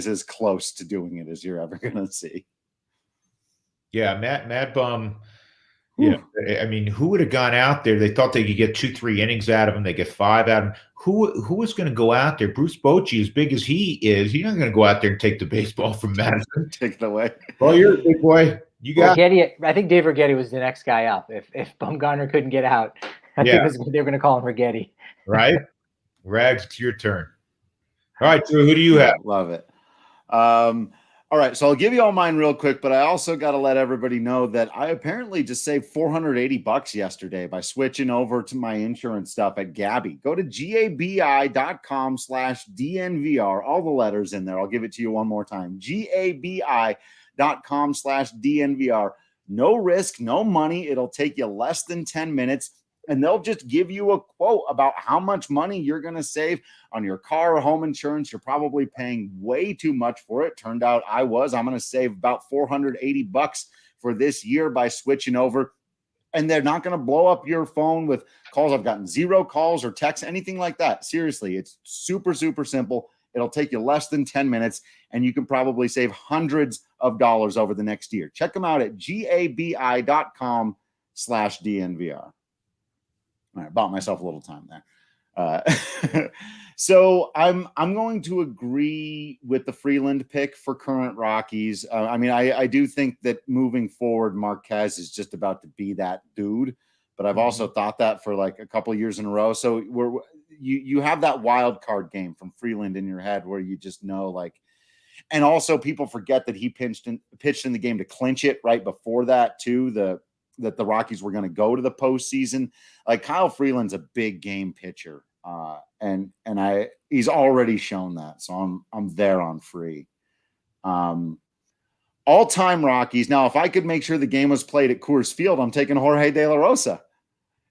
as close to doing it as you're ever going to see. Yeah, Mad Bum. Who would have gone out there? They thought they could get 2-3 innings out of him. They get 5 out of him. Who was going to go out there? Bruce Bochy, as big as he is, he's not going to go out there and take the baseball from Madison. Take it away. Well, you're a big boy. You got Getty. I think Dave Righetti was the next guy up. If Bumgarner couldn't get out, I think they were going to call him Righetti. Right? Rags, it's your turn. All right, Drew, who do you have? Love it. All right, so I'll give you all mine real quick, but I also got to let everybody know that I apparently just saved $480 yesterday by switching over to my insurance stuff at Gabi. Go to gabi.com/DNVR, all the letters in there. I'll give it to you one more time. gabi.com/DNVR. No risk, no money. It'll take you less than 10 minutes. And they'll just give you a quote about how much money you're going to save on your car or home insurance. You're probably paying way too much for it. Turned out I'm going to save about $480 for this year by switching over. And they're not going to blow up your phone with calls. I've gotten 0 calls or texts, anything like that. Seriously, it's super, super simple. It'll take you less than 10 minutes, and you can probably save hundreds of dollars over the next year. Check them out at gabi.com/DNVR. I bought myself a little time there. So I'm going to agree with the Freeland pick for current Rockies. I mean, I do think that moving forward, Marquez is just about to be that dude. But I've also thought that for like a couple of years in a row. So you have that wild card game from Freeland in your head where you just know, like, and also people forget that he pitched in the game to clinch it right before that too. That the Rockies were going to go to the postseason. Like, Kyle Freeland's a big game pitcher. And he's already shown that. So I'm there on Free. All-time Rockies. Now, if I could make sure the game was played at Coors Field, I'm taking Jorge De La Rosa.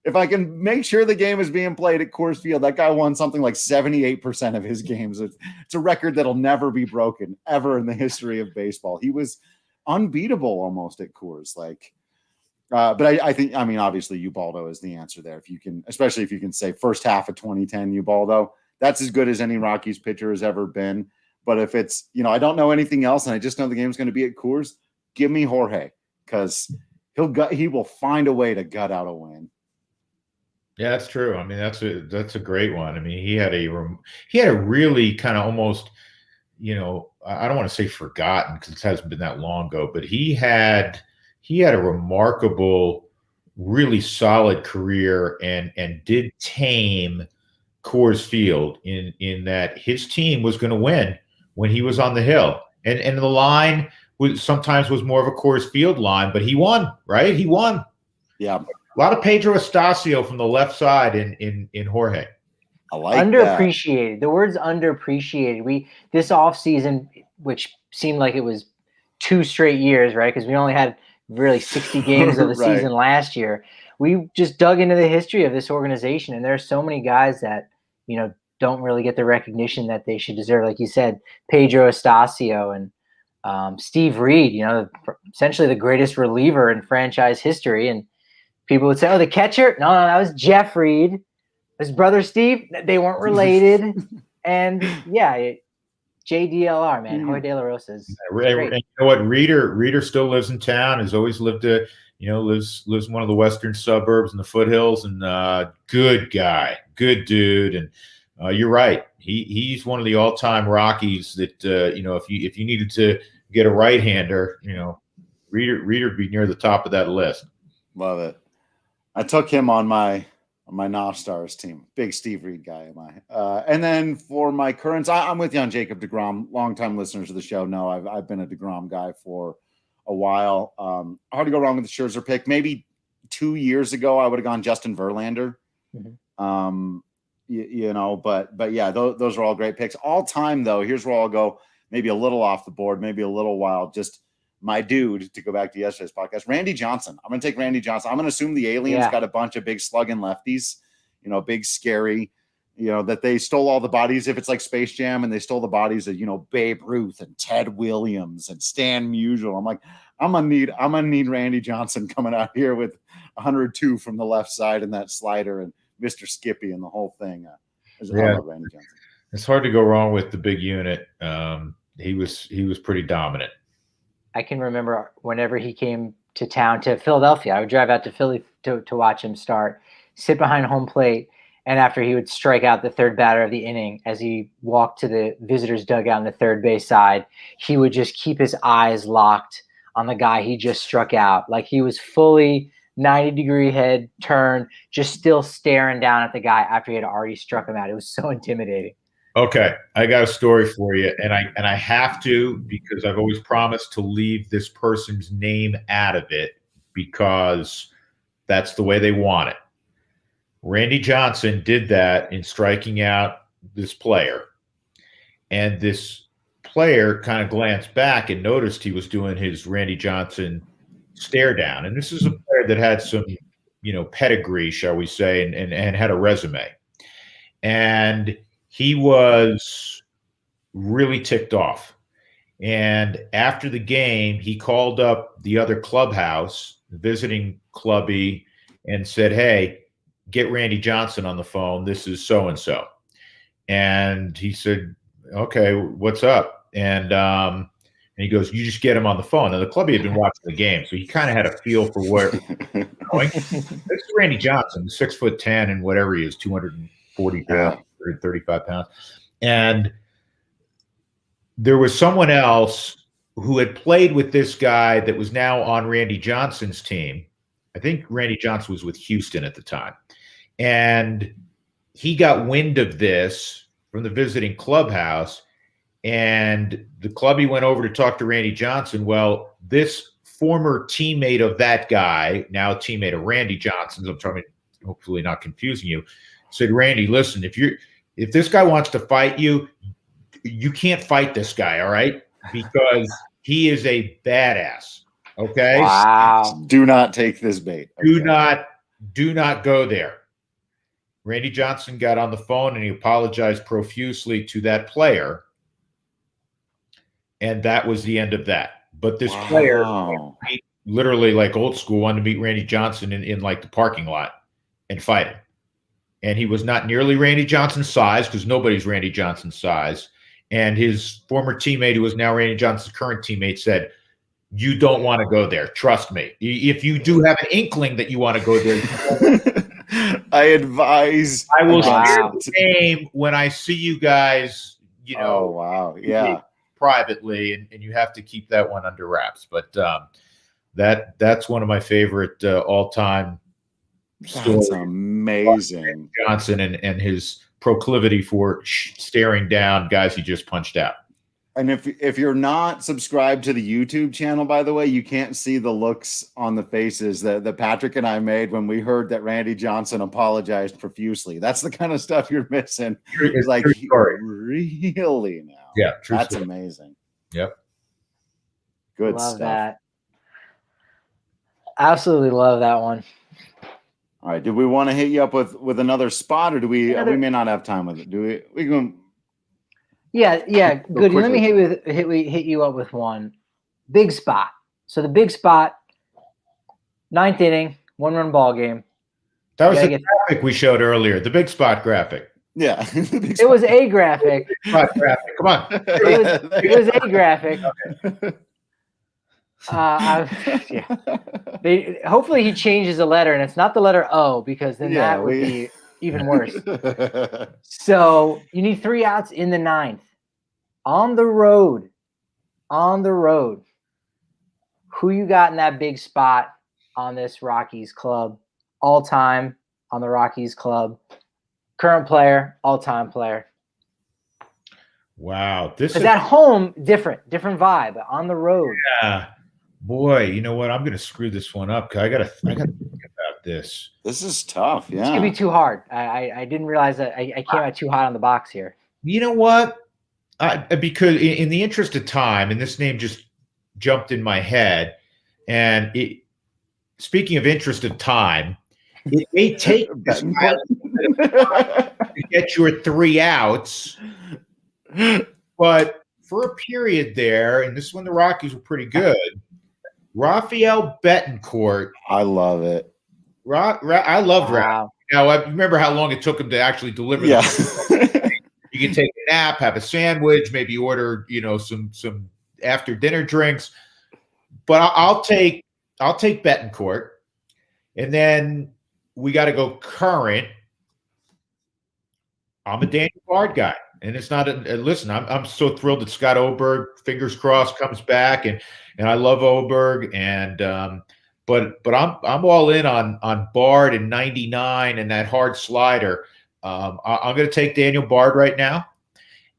If I can make sure the game is being played at Coors Field, that guy won something like 78% of his games. It's a record that'll never be broken ever in the history of baseball. He was unbeatable almost at Coors. Like, but I think, I mean, obviously Ubaldo is the answer there. Especially if you can say first half of 2010 Ubaldo, that's as good as any Rockies pitcher has ever been. But if it's, I don't know anything else and I just know the game's going to be at Coors, give me Jorge, because he will find a way to gut out a win. Yeah, that's true. I mean, that's a great one. I mean, he had a really kind of almost, I don't want to say forgotten because it hasn't been that long ago, but he had a remarkable, really solid career and did tame Coors Field in that his team was going to win when he was on the hill. And the line sometimes was more of a Coors Field line, but he won, right? He won. Yeah. A lot of Pedro Estacio from the left side in Jorge. I like underappreciated. that. The word's underappreciated. This offseason, which seemed like it was 2 straight years, right? Because we only had really 60 games of the right. season last year. We just dug into the history of this organization, and there are so many guys that, don't really get the recognition that they should deserve. Like you said, Pedro Estacio and Steve Reed, essentially the greatest reliever in franchise history. And people would say, oh, the catcher? No, that was Jeff Reed. His brother Steve, they weren't related. And yeah, JDLR, man. Jorge De La Rosa is great. And you know what? Reeder still lives in town, has always lived lives in one of the western suburbs in the foothills, and good guy, good dude. And you're right. He's one of the all-time Rockies that if you needed to get a right-hander, Reeder'd be near the top of that list. Love it. I took him on my Nostars team. Big Steve Reed guy am I. And then for my currents, I'm with you on Jacob deGrom. Longtime listeners of the show know I've been a deGrom guy for a while. Hard to go wrong with the Scherzer pick. Maybe 2 years ago I would have gone Justin Verlander. Mm-hmm. But yeah, those are all great picks. All time though, here's where I'll go. Maybe a little off the board, maybe a little wild. Just my dude, to go back to yesterday's podcast, Randy Johnson. I'm going to take Randy Johnson. I'm going to assume the aliens got a bunch of big slugging lefties, big scary, that they stole all the bodies. If it's like Space Jam and they stole the bodies of, Babe Ruth and Ted Williams and Stan Musial. I'm like, I'm going to need Randy Johnson coming out here with 102 from the left side and that slider and Mr. Skippy and the whole thing. I love Randy Johnson. It's hard to go wrong with the big unit. He was pretty dominant. I can remember whenever he came to town to Philadelphia, I would drive out to Philly to watch him start, sit behind home plate, and after he would strike out the third batter of the inning, as he walked to the visitors' dugout on the third base side, he would just keep his eyes locked on the guy he just struck out. Like he was fully 90-degree head turned, just still staring down at the guy after he had already struck him out. It was so intimidating. Okay, I got a story for you, and I have to, because I've always promised to leave this person's name out of it because that's the way they want it. Randy Johnson did that in striking out this player, and this player kind of glanced back and noticed he was doing his Randy Johnson stare down, and this is a player that had some, pedigree, shall we say, and had a resume, and he was really ticked off. And after the game, he called up the other clubhouse, the visiting clubby, and said, hey, get Randy Johnson on the phone. This is so-and-so. And he said, okay, what's up? And he goes, you just get him on the phone. Now, the clubby had been watching the game, so he kind of had a feel for where going. This is Randy Johnson, 6'10" and whatever he is, 240 pounds. 135 pounds. And there was someone else who had played with this guy that was now on Randy Johnson's team. I think Randy Johnson was with Houston at the time. And he got wind of this from the visiting clubhouse, and the club he went over to talk to Randy Johnson. Well, this former teammate of that guy, now teammate of Randy Johnson's, I'm trying to hopefully not confusing you, said, Randy, listen, if this guy wants to fight you, you can't fight this guy, all right? Because he is a badass. Okay. Wow. Do not take this bait. Okay. Do not go there. Randy Johnson got on the phone and he apologized profusely to that player. And that was the end of that. But this player, literally like old school, wanted to meet Randy Johnson in like the parking lot and fight him. And he was not nearly Randy Johnson's size, because nobody's Randy Johnson's size. And his former teammate, who was now Randy Johnson's current teammate, said, you don't want to go there. Trust me. If you do have an inkling that you want to go there, I advise. I will share the name when I see you guys, Oh, wow. Yeah. Privately, and you have to keep that one under wraps. But that's one of my favorite all-time stories. That's amazing. Johnson and his proclivity for staring down guys he just punched out. And if you're not subscribed to the YouTube channel, by the way, you can't see the looks on the faces that Patrick and I made when we heard that Randy Johnson apologized profusely. That's the kind of stuff you're missing. It's like, really now? Yeah, that's story. Amazing. Yep. Good love stuff. That. Absolutely love that one. All right. Do we want to hit you up with another spot, or do we? We may not have time with it. Do we? We can. Yeah. Good. Let me hit you up with one big spot. So the big spot, 9th inning, 1-run ball game. That was the graphic we showed earlier. The big spot graphic. Yeah, it was a graphic. Big spot graphic. Come on. It was a graphic. Hopefully he changes a letter and it's not the letter O, because then that would be even worse. So you need 3 outs in the 9th. On the road. Who you got in that big spot on this Rockies club? All time on the Rockies club. Current player, all-time player. Wow. This is at home, different vibe. On the road. Yeah. Boy, you know what? I'm going to screw this one up, because I got to think about this. This is tough. Yeah. It's going to be too hard. I didn't realize that I came out too hot on the box here. You know what? Because in the interest of time, and this name just jumped in my head, and speaking of interest of time, it may take this to get your 3 outs, but for a period there, and this is when the Rockies were pretty good, Rafael Betancourt. I love it. I loved Rafa. Now, I remember how long it took him to actually deliver. Yeah. You can take a nap, have a sandwich, maybe order, some after dinner drinks. But I'll take Betancourt, and then we got to go current. I'm a Daniel Bard guy, and it's not listen. I'm so thrilled that Scott Oberg, fingers crossed, comes back, and I love Oberg, and but I'm all in on Bard and 99 and that hard slider. I'm going to take Daniel Bard right now,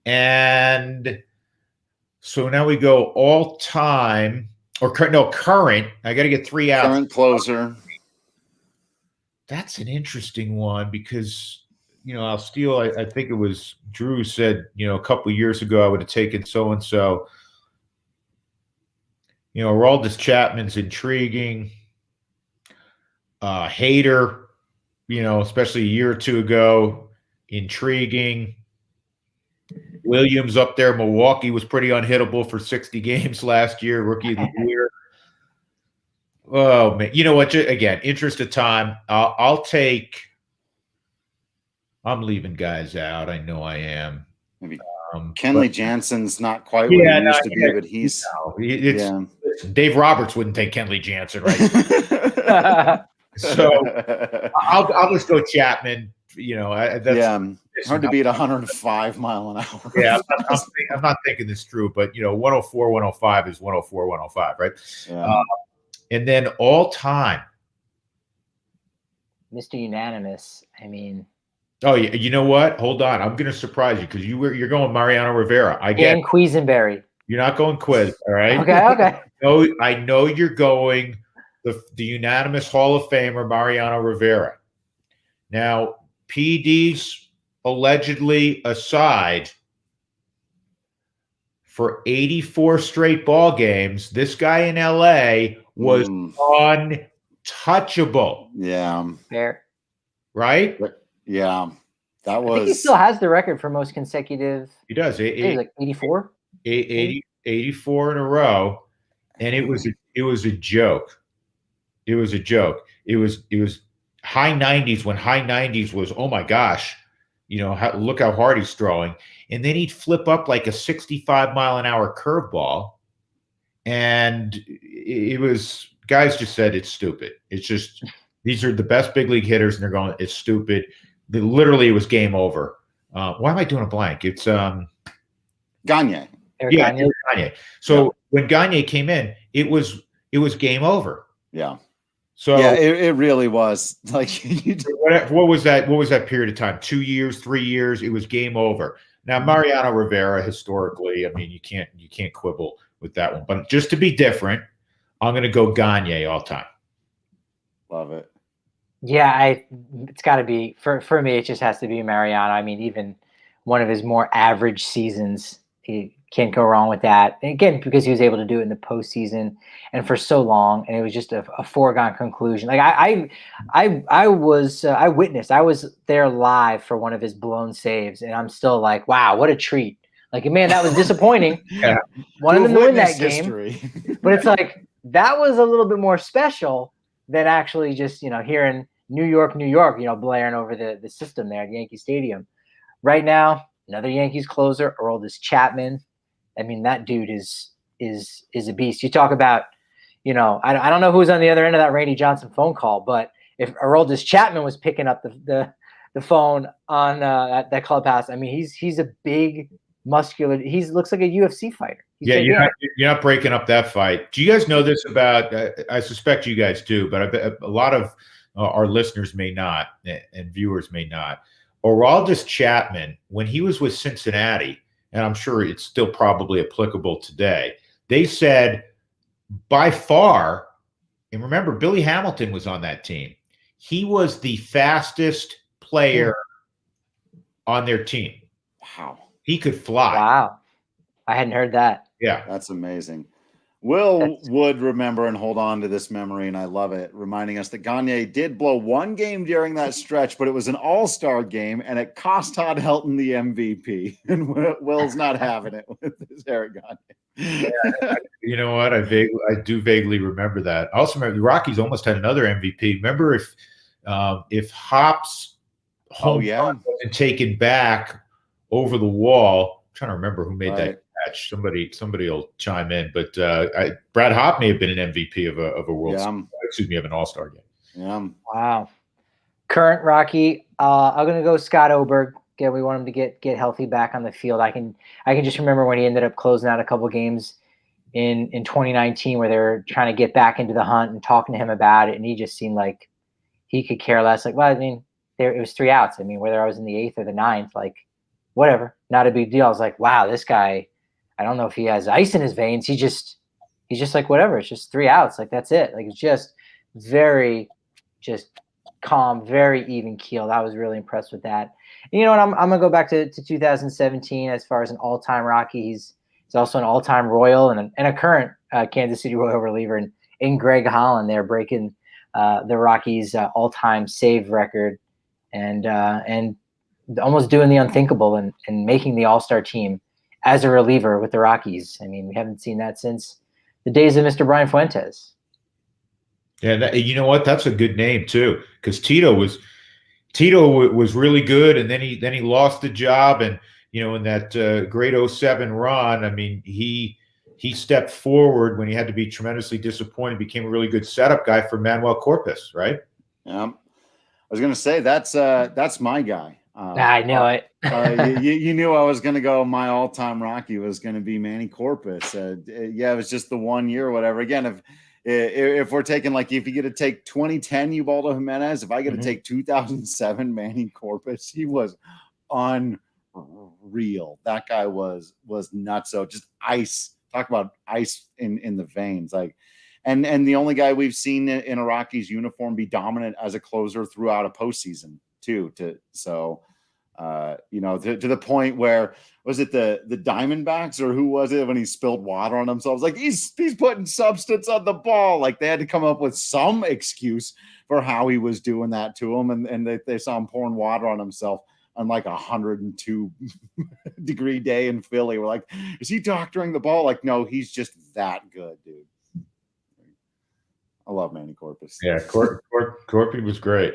and so now we go all time current. I got to get 3 outs. Current closer. That's an interesting one, because I'll steal. I think it was Drew said, a couple of years ago, I would have taken so-and-so. Aroldis Chapman's intriguing. Hader, especially a year or two ago, intriguing. Williams up there. Milwaukee was pretty unhittable for 60 games last year, rookie of the year. Oh, man. You know what? Again, interest of time. I'll take – I'm leaving guys out. I know I am. Maybe Kenley Jansen's not quite what he used to be, but he's Dave Roberts wouldn't take Kenley Jansen, right? So I'll just go Chapman. hard to beat 105 mile an hour. Yeah, I'm not thinking this through, but 104, 105 is 104, 105, right? Yeah. And then all time, Mr. Unanimous. I mean, oh, yeah, you know what? Hold on, I'm going to surprise you because you're going Mariano Rivera. I get Dan Quisenberry. You're not going Quiz, all right? Okay. I know you're going the unanimous Hall of Famer Mariano Rivera. Now, PDs allegedly aside, for 84 straight ball games, this guy in LA was untouchable. Yeah. Fair. Right? Yeah. That was. I think he still has the record for most consecutive. He does. Like 84. 84 in a row, and it was a joke. It was a joke. It was high 90s when high 90s was, oh my gosh, look how hard he's throwing, and then he'd flip up like a 65 mile an hour curveball, and it was, guys just said it's stupid. It's just, these are the best big league hitters, and they're going, it's stupid. Literally, it was game over. Why am I doing a blank? It's Gagne. Gagne. So when Gagne came in, it was game over. Yeah. So yeah, it really was. Like what was that period of time? 2 years, 3 years? It was game over. Now Mariano Rivera, historically, I mean, you can't quibble with that one. But just to be different, I'm going to go Gagne all time. Love it. Yeah, it's got to be for me. It just has to be Mariano. I mean, even one of his more average seasons, he can't go wrong with that. And again, because he was able to do it in the postseason and for so long, and it was just a foregone conclusion. Like I was there live for one of his blown saves, and I'm still like, wow, what a treat! Like, man, that was disappointing. Yeah. Wanted them to win that game, but it's like that was a little bit more special than actually just here in New York, blaring over the system there at Yankee Stadium. Right now, another Yankees closer, Aroldis Chapman. I mean, that dude is a beast. You talk about, I don't know who's on the other end of that Randy Johnson phone call, but if Aroldis Chapman was picking up the phone on that clubhouse, I mean, he's a big, muscular. He looks like a UFC fighter. You're not breaking up that fight. Do you guys know this about? I suspect you guys do, but I bet a lot of our listeners may not, and viewers may not. Aroldis Chapman, when he was with Cincinnati, and I'm sure it's still probably applicable today, they said by far, and remember, Billy Hamilton was on that team. He was the fastest player on their team. Wow. He could fly. Wow. I hadn't heard that. Yeah. That's amazing. Will would remember and hold on to this memory, and I love it, reminding us that Gagne did blow one game during that stretch, but it was an all-star game, and it cost Todd Helton the MVP. And Will's not having it with his Eric Gagne. Yeah, you know what? I do vaguely remember that. I also remember the Rockies almost had another MVP. Remember if Hopp's home run wasn't taken back over the wall. I'm trying to remember who made that catch. Somebody will chime in, but Brad Hopp may have been an MVP of a World Series. Excuse me, of an All-Star game. Yeah. Wow. Current Rocky. I'm gonna go Scott Oberg. Again, we want him to get healthy back on the field. I can just remember when he ended up closing out a couple games in 2019 where they were trying to get back into the hunt and talking to him about it, and he just seemed like he could care less. Like, well, I mean, it was 3 outs. I mean, whether I was in the 8th or the 9th, like, whatever, not a big deal. I was like, wow, this guy, I don't know if he has ice in his veins. He's just like, whatever. It's just 3 outs. Like, that's it. Like, it's just very calm, very even keeled. I was really impressed with that. And you know what? I'm going to go back to 2017 as far as an all-time Rocky. He's also an all-time Royal and a current Kansas City Royal reliever in Greg Holland there, breaking the Rockies' all-time save record and almost doing the unthinkable and making the all-star team as a reliever with the Rockies. I mean, we haven't seen that since the days of Mr. Brian Fuentes. Yeah, you know what? That's a good name too, because Tito was really good, and then he lost the job, and in that great 07 run, I mean, he stepped forward when he had to be tremendously disappointed, became a really good setup guy for Manuel Corpus, right? Yeah, I was going to say that's my guy. I know it. You knew I was going to go. My all-time Rocky was going to be Manny Corpus. Yeah, it was just the 1 year or whatever. Again, if we're taking, like, if you get to take 2010 Ubaldo Jiménez, if I get to take 2007 Manny Corpus, he was unreal. That guy was nuts. So just ice. Talk about ice in the veins. Like, and the only guy we've seen in a Rockies uniform be dominant as a closer throughout a postseason too. To the point where, was it the Diamondbacks or who was it when he spilled water on themselves? Like, he's putting substance on the ball. Like, they had to come up with some excuse for how he was doing that to him, and they saw him pouring water on himself on like 102 degree day in Philly. We're like, is he doctoring the ball? Like, no, he's just that good, dude. I love Manny Corpus. Yeah, Corpy was great.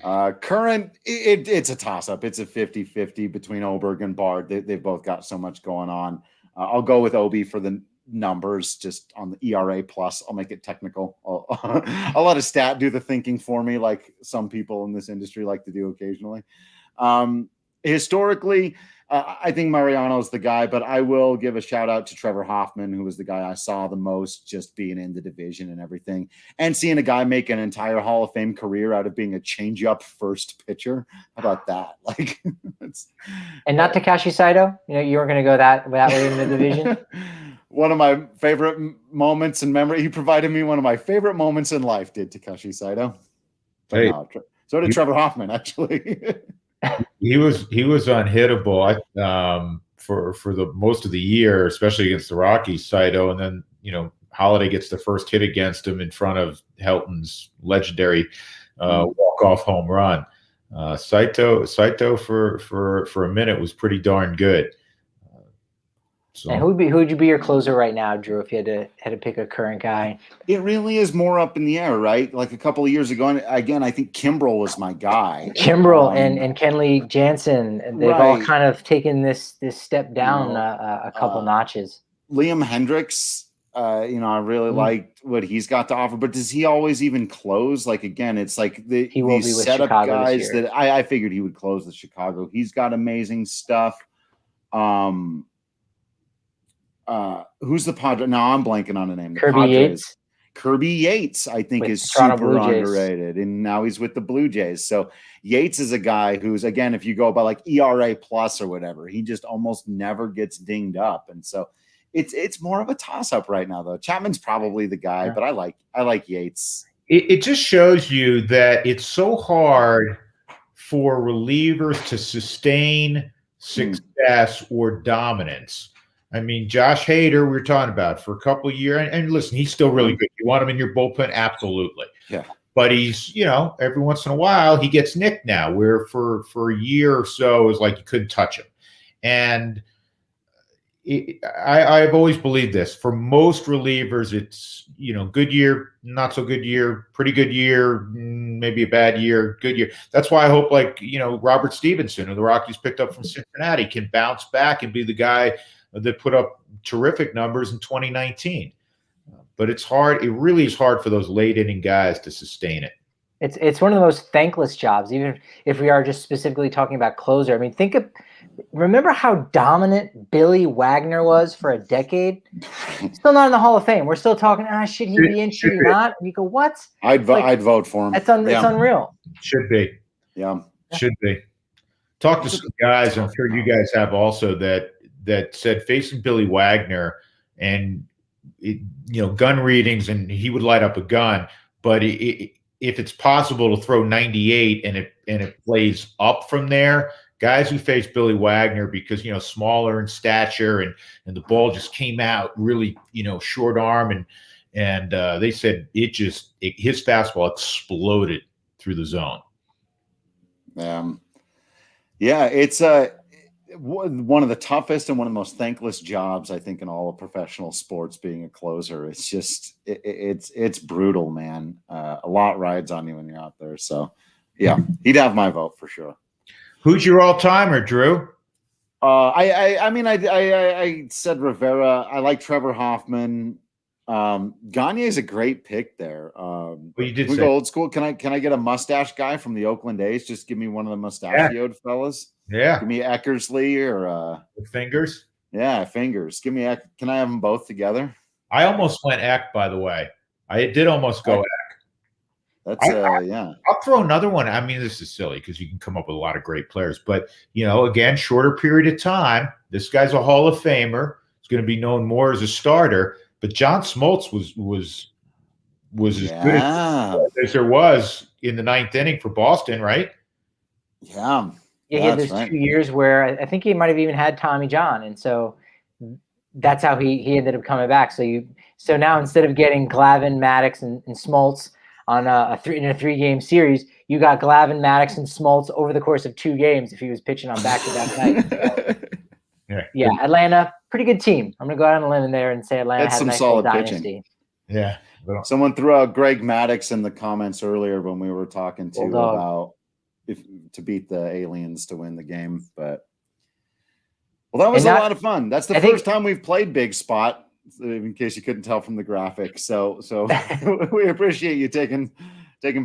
Current, it's a toss-up. It's a 50-50 between Oberg and Bard. They've both got so much going on. I'll go with Obi for the numbers, just on the ERA plus. I'll make it technical. I'll let a stat do the thinking for me, like some people in this industry like to do occasionally. Historically, I think Mariano's the guy, but I will give a shout out to Trevor Hoffman, who was the guy I saw the most, just being in the division and everything, and seeing a guy make an entire Hall of Fame career out of being a changeup first pitcher. How about that? Like, and not Takashi Saito. You were going to go that way in the division. One of my favorite moments in memory. He provided me one of my favorite moments in life. Did Takashi Saito? But hey, no, so did Trevor Hoffman, actually. He was unhittable for the most of the year, especially against the Rockies, Saito, and then Holiday gets the first hit against him in front of Helton's legendary walk-off home run. Saito for a minute was pretty darn good. And who would you be your closer right now, Drew, if you had to pick a current guy? It really is more up in the air, right? Like a couple of years ago, and again, I think Kimbrel was my guy. Kimbrel and Kenley Jansen, and they've all kind of taken this step down a couple notches. Liam Hendricks, I really liked what he's got to offer, but does he always even close? Like, again, it's like these setup Chicago guys that I figured he would close with Chicago. He's got amazing stuff. Who's the Padre? No, I'm blanking on the name. Kirby Yates, I think, is super underrated, and now he's with the Blue Jays. So Yates is a guy who's, again, if you go by like ERA plus or whatever, he just almost never gets dinged up, and so it's more of a toss up right now. Though Chapman's probably the guy, but I like Yates. It just shows you that it's so hard for relievers to sustain success or dominance. I mean, Josh Hader, we were talking about for a couple of years, and listen, he's still really good. You want him in your bullpen? Absolutely. Yeah. But he's, every once in a while he gets nicked now, where for a year or so it was like you couldn't touch him. And I've always believed this. For most relievers, it's, good year, not so good year, pretty good year, maybe a bad year, good year. That's why I hope, like, Robert Stevenson, who the Rockies picked up from Cincinnati, can bounce back and be the guy that put up terrific numbers in 2019. But it's hard. It really is hard for those late inning guys to sustain it. It's one of the most thankless jobs, even if we are just specifically talking about closer. I mean, remember how dominant Billy Wagner was for a decade? Still not in the Hall of Fame. We're still talking, should he be in, should he not? And you go, what? I'd vote for him. It's unreal. Should be. Yeah. Should be. Talk to some guys, I'm sure you guys have also, that said facing Billy Wagner and gun readings, and he would light up a gun, but if it's possible to throw 98 and it plays up from there, guys who face Billy Wagner because smaller in stature and the ball just came out really short arm and they said his fastball exploded through the zone. Yeah, it's one of the toughest and one of the most thankless jobs, I think, in all of professional sports, being a closer. It's just, it's brutal, man. A lot rides on you when you're out there. So yeah, he'd have my vote for sure. Who's your all-timer, Drew? I said Rivera. I like Trevor Hoffman. Gagne is a great pick there. Well, you did we say go old school. Can I get a mustache guy from the Oakland A's? Just give me one of the mustachioed fellas. Yeah. Give me Eckersley or Fingers. Yeah, Fingers. Give me Can I have them both together? I almost went Eck, by the way. I did almost go Eck. That's yeah. I'll throw another one. I mean, this is silly because you can come up with a lot of great players, but again, shorter period of time. This guy's a Hall of Famer. He's going to be known more as a starter. But John Smoltz was as good as there was in the ninth inning for Boston, right? Yeah. Yeah, he had those 2 years where I think he might have even had Tommy John, and so that's how he ended up coming back. So now instead of getting Glavine, Maddox, and Smoltz on in a 3-game series, you got Glavine, Maddox, and Smoltz over the course of 2 games if he was pitching on back-to-back nights. So, yeah, Atlanta, pretty good team. I'm gonna go out on a limb in there and say Atlanta had a nice solid dynasty. Yeah. Someone threw out Greg Maddox in the comments earlier when we were talking about to beat the Aliens to win the game, but that was a lot of fun. That's the first time we've played Big Spot, in case you couldn't tell from the graphics. So we appreciate you taking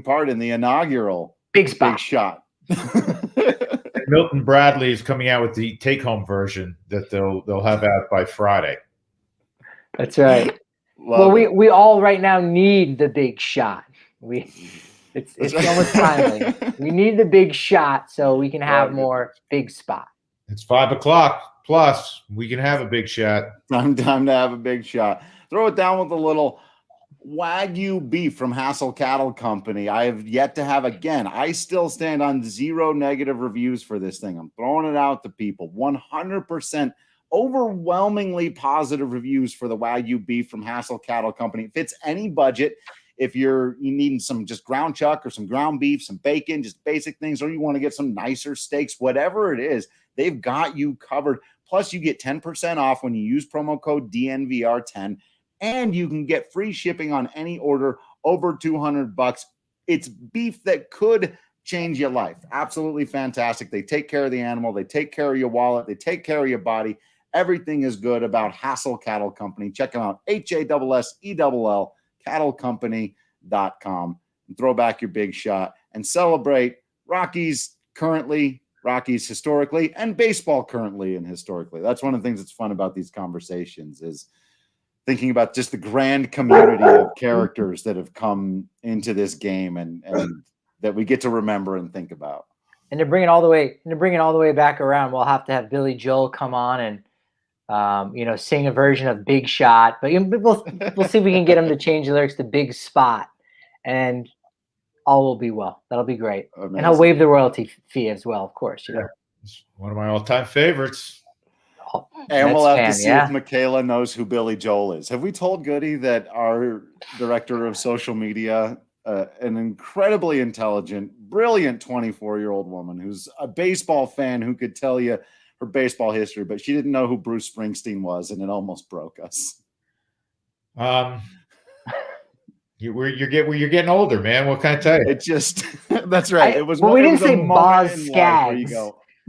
part in the inaugural Big Shot. Milton Bradley is coming out with the take-home version that they'll have out by Friday. That's right. We all right now need the big shot. It's almost timely. We need the big shot so we can have more Big Spot. It's 5 o'clock plus. We can have a big shot. Time to have a big shot. Throw it down with a little Wagyu beef from Hassel Cattle Company. I have yet to have again. I still stand on 0 negative reviews for this thing. I'm throwing it out to people. 100% overwhelmingly positive reviews for the Wagyu beef from Hassel Cattle Company. It fits any budget. If you needing some just ground chuck or some ground beef, some bacon, just basic things, or you want to get some nicer steaks, whatever it is, they've got you covered. Plus, you get 10% off when you use promo code DNVR10. And you can get free shipping on any order over $200. It's beef that could change your life. Absolutely fantastic. They take care of the animal. They take care of your wallet. They take care of your body. Everything is good about Hassel Cattle Company. Check them out. HASSELL, cattlecompany.com. And throw back your big shot and celebrate Rockies currently, Rockies historically, and baseball currently and historically. That's one of the things that's fun about these conversations is thinking about just the grand community of characters that have come into this game and that we get to remember and think about. And to bring it all the way back around, we'll have to have Billy Joel come on and sing a version of Big Shot. But we'll see if we can get him to change the lyrics to Big Spot, and all will be well. That'll be great. Amazing. And he'll waive the royalty fee as well, of course. It's one of my all-time favorites. And we'll have to see if Michaela knows who Billy Joel is. Have we told Goody that our director of social media, an incredibly intelligent, brilliant 24-year-old woman who's a baseball fan who could tell you her baseball history, but she didn't know who Bruce Springsteen was, and it almost broke us. You're getting older, man. What can I tell you? It just that's right. It was. Well, we didn't say Boz Scaggs.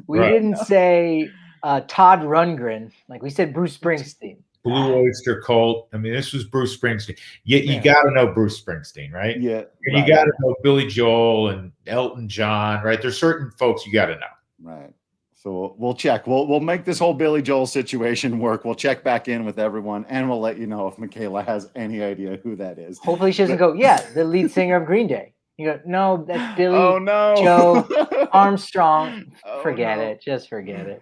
We Right. didn't say Todd Rundgren. Like we said, Bruce Springsteen. Blue Oyster Cult. I mean, this was Bruce Springsteen. You got to know Bruce Springsteen, right? Yeah. And you got to know Billy Joel and Elton John, right? There's certain folks you got to know. Right. So we'll check. We'll make this whole Billy Joel situation work. We'll check back in with everyone, and we'll let you know if Michaela has any idea who that is. Hopefully she doesn't go, yeah, the lead singer of Green Day. You go, no, that's Billy Joe Armstrong. Forget it. Just forget it.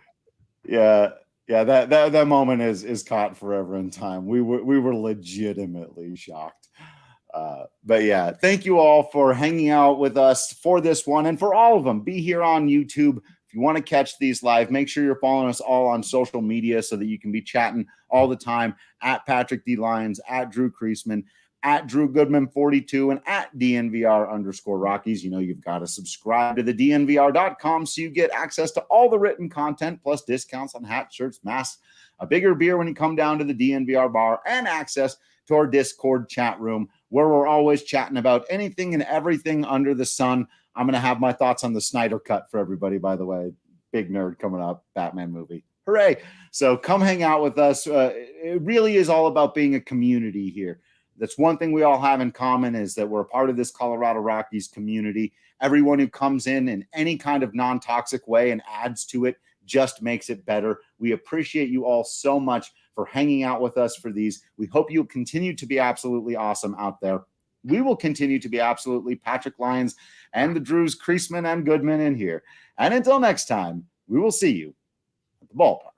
Yeah. That moment is caught forever in time. We were legitimately shocked. But yeah, thank you all for hanging out with us for this one and for all of them. Be here on YouTube. If you want to catch these live, make sure you're following us all on social media so that you can be chatting all the time at Patrick D. Lyons, at Drew Creasman, at Drew Goodman 42, and at DNVR_Rockies. You know, you've got to subscribe to the DNVR.com so you get access to all the written content, plus discounts on hats, shirts, masks, a bigger beer when you come down to the DNVR bar, and access to our Discord chat room where we're always chatting about anything and everything under the sun. I'm going to have my thoughts on the Snyder Cut for everybody, by the way. Big nerd coming up, Batman movie. Hooray. So come hang out with us. It really is all about being a community here. That's one thing we all have in common, is that we're a part of this Colorado Rockies community. Everyone who comes in any kind of non-toxic way and adds to it just makes it better. We appreciate you all so much for hanging out with us for these. We hope you'll continue to be absolutely awesome out there. We will continue to be absolutely Patrick Lyons and the Drews, Creasman and Goodman in here. And until next time, we will see you at the ballpark.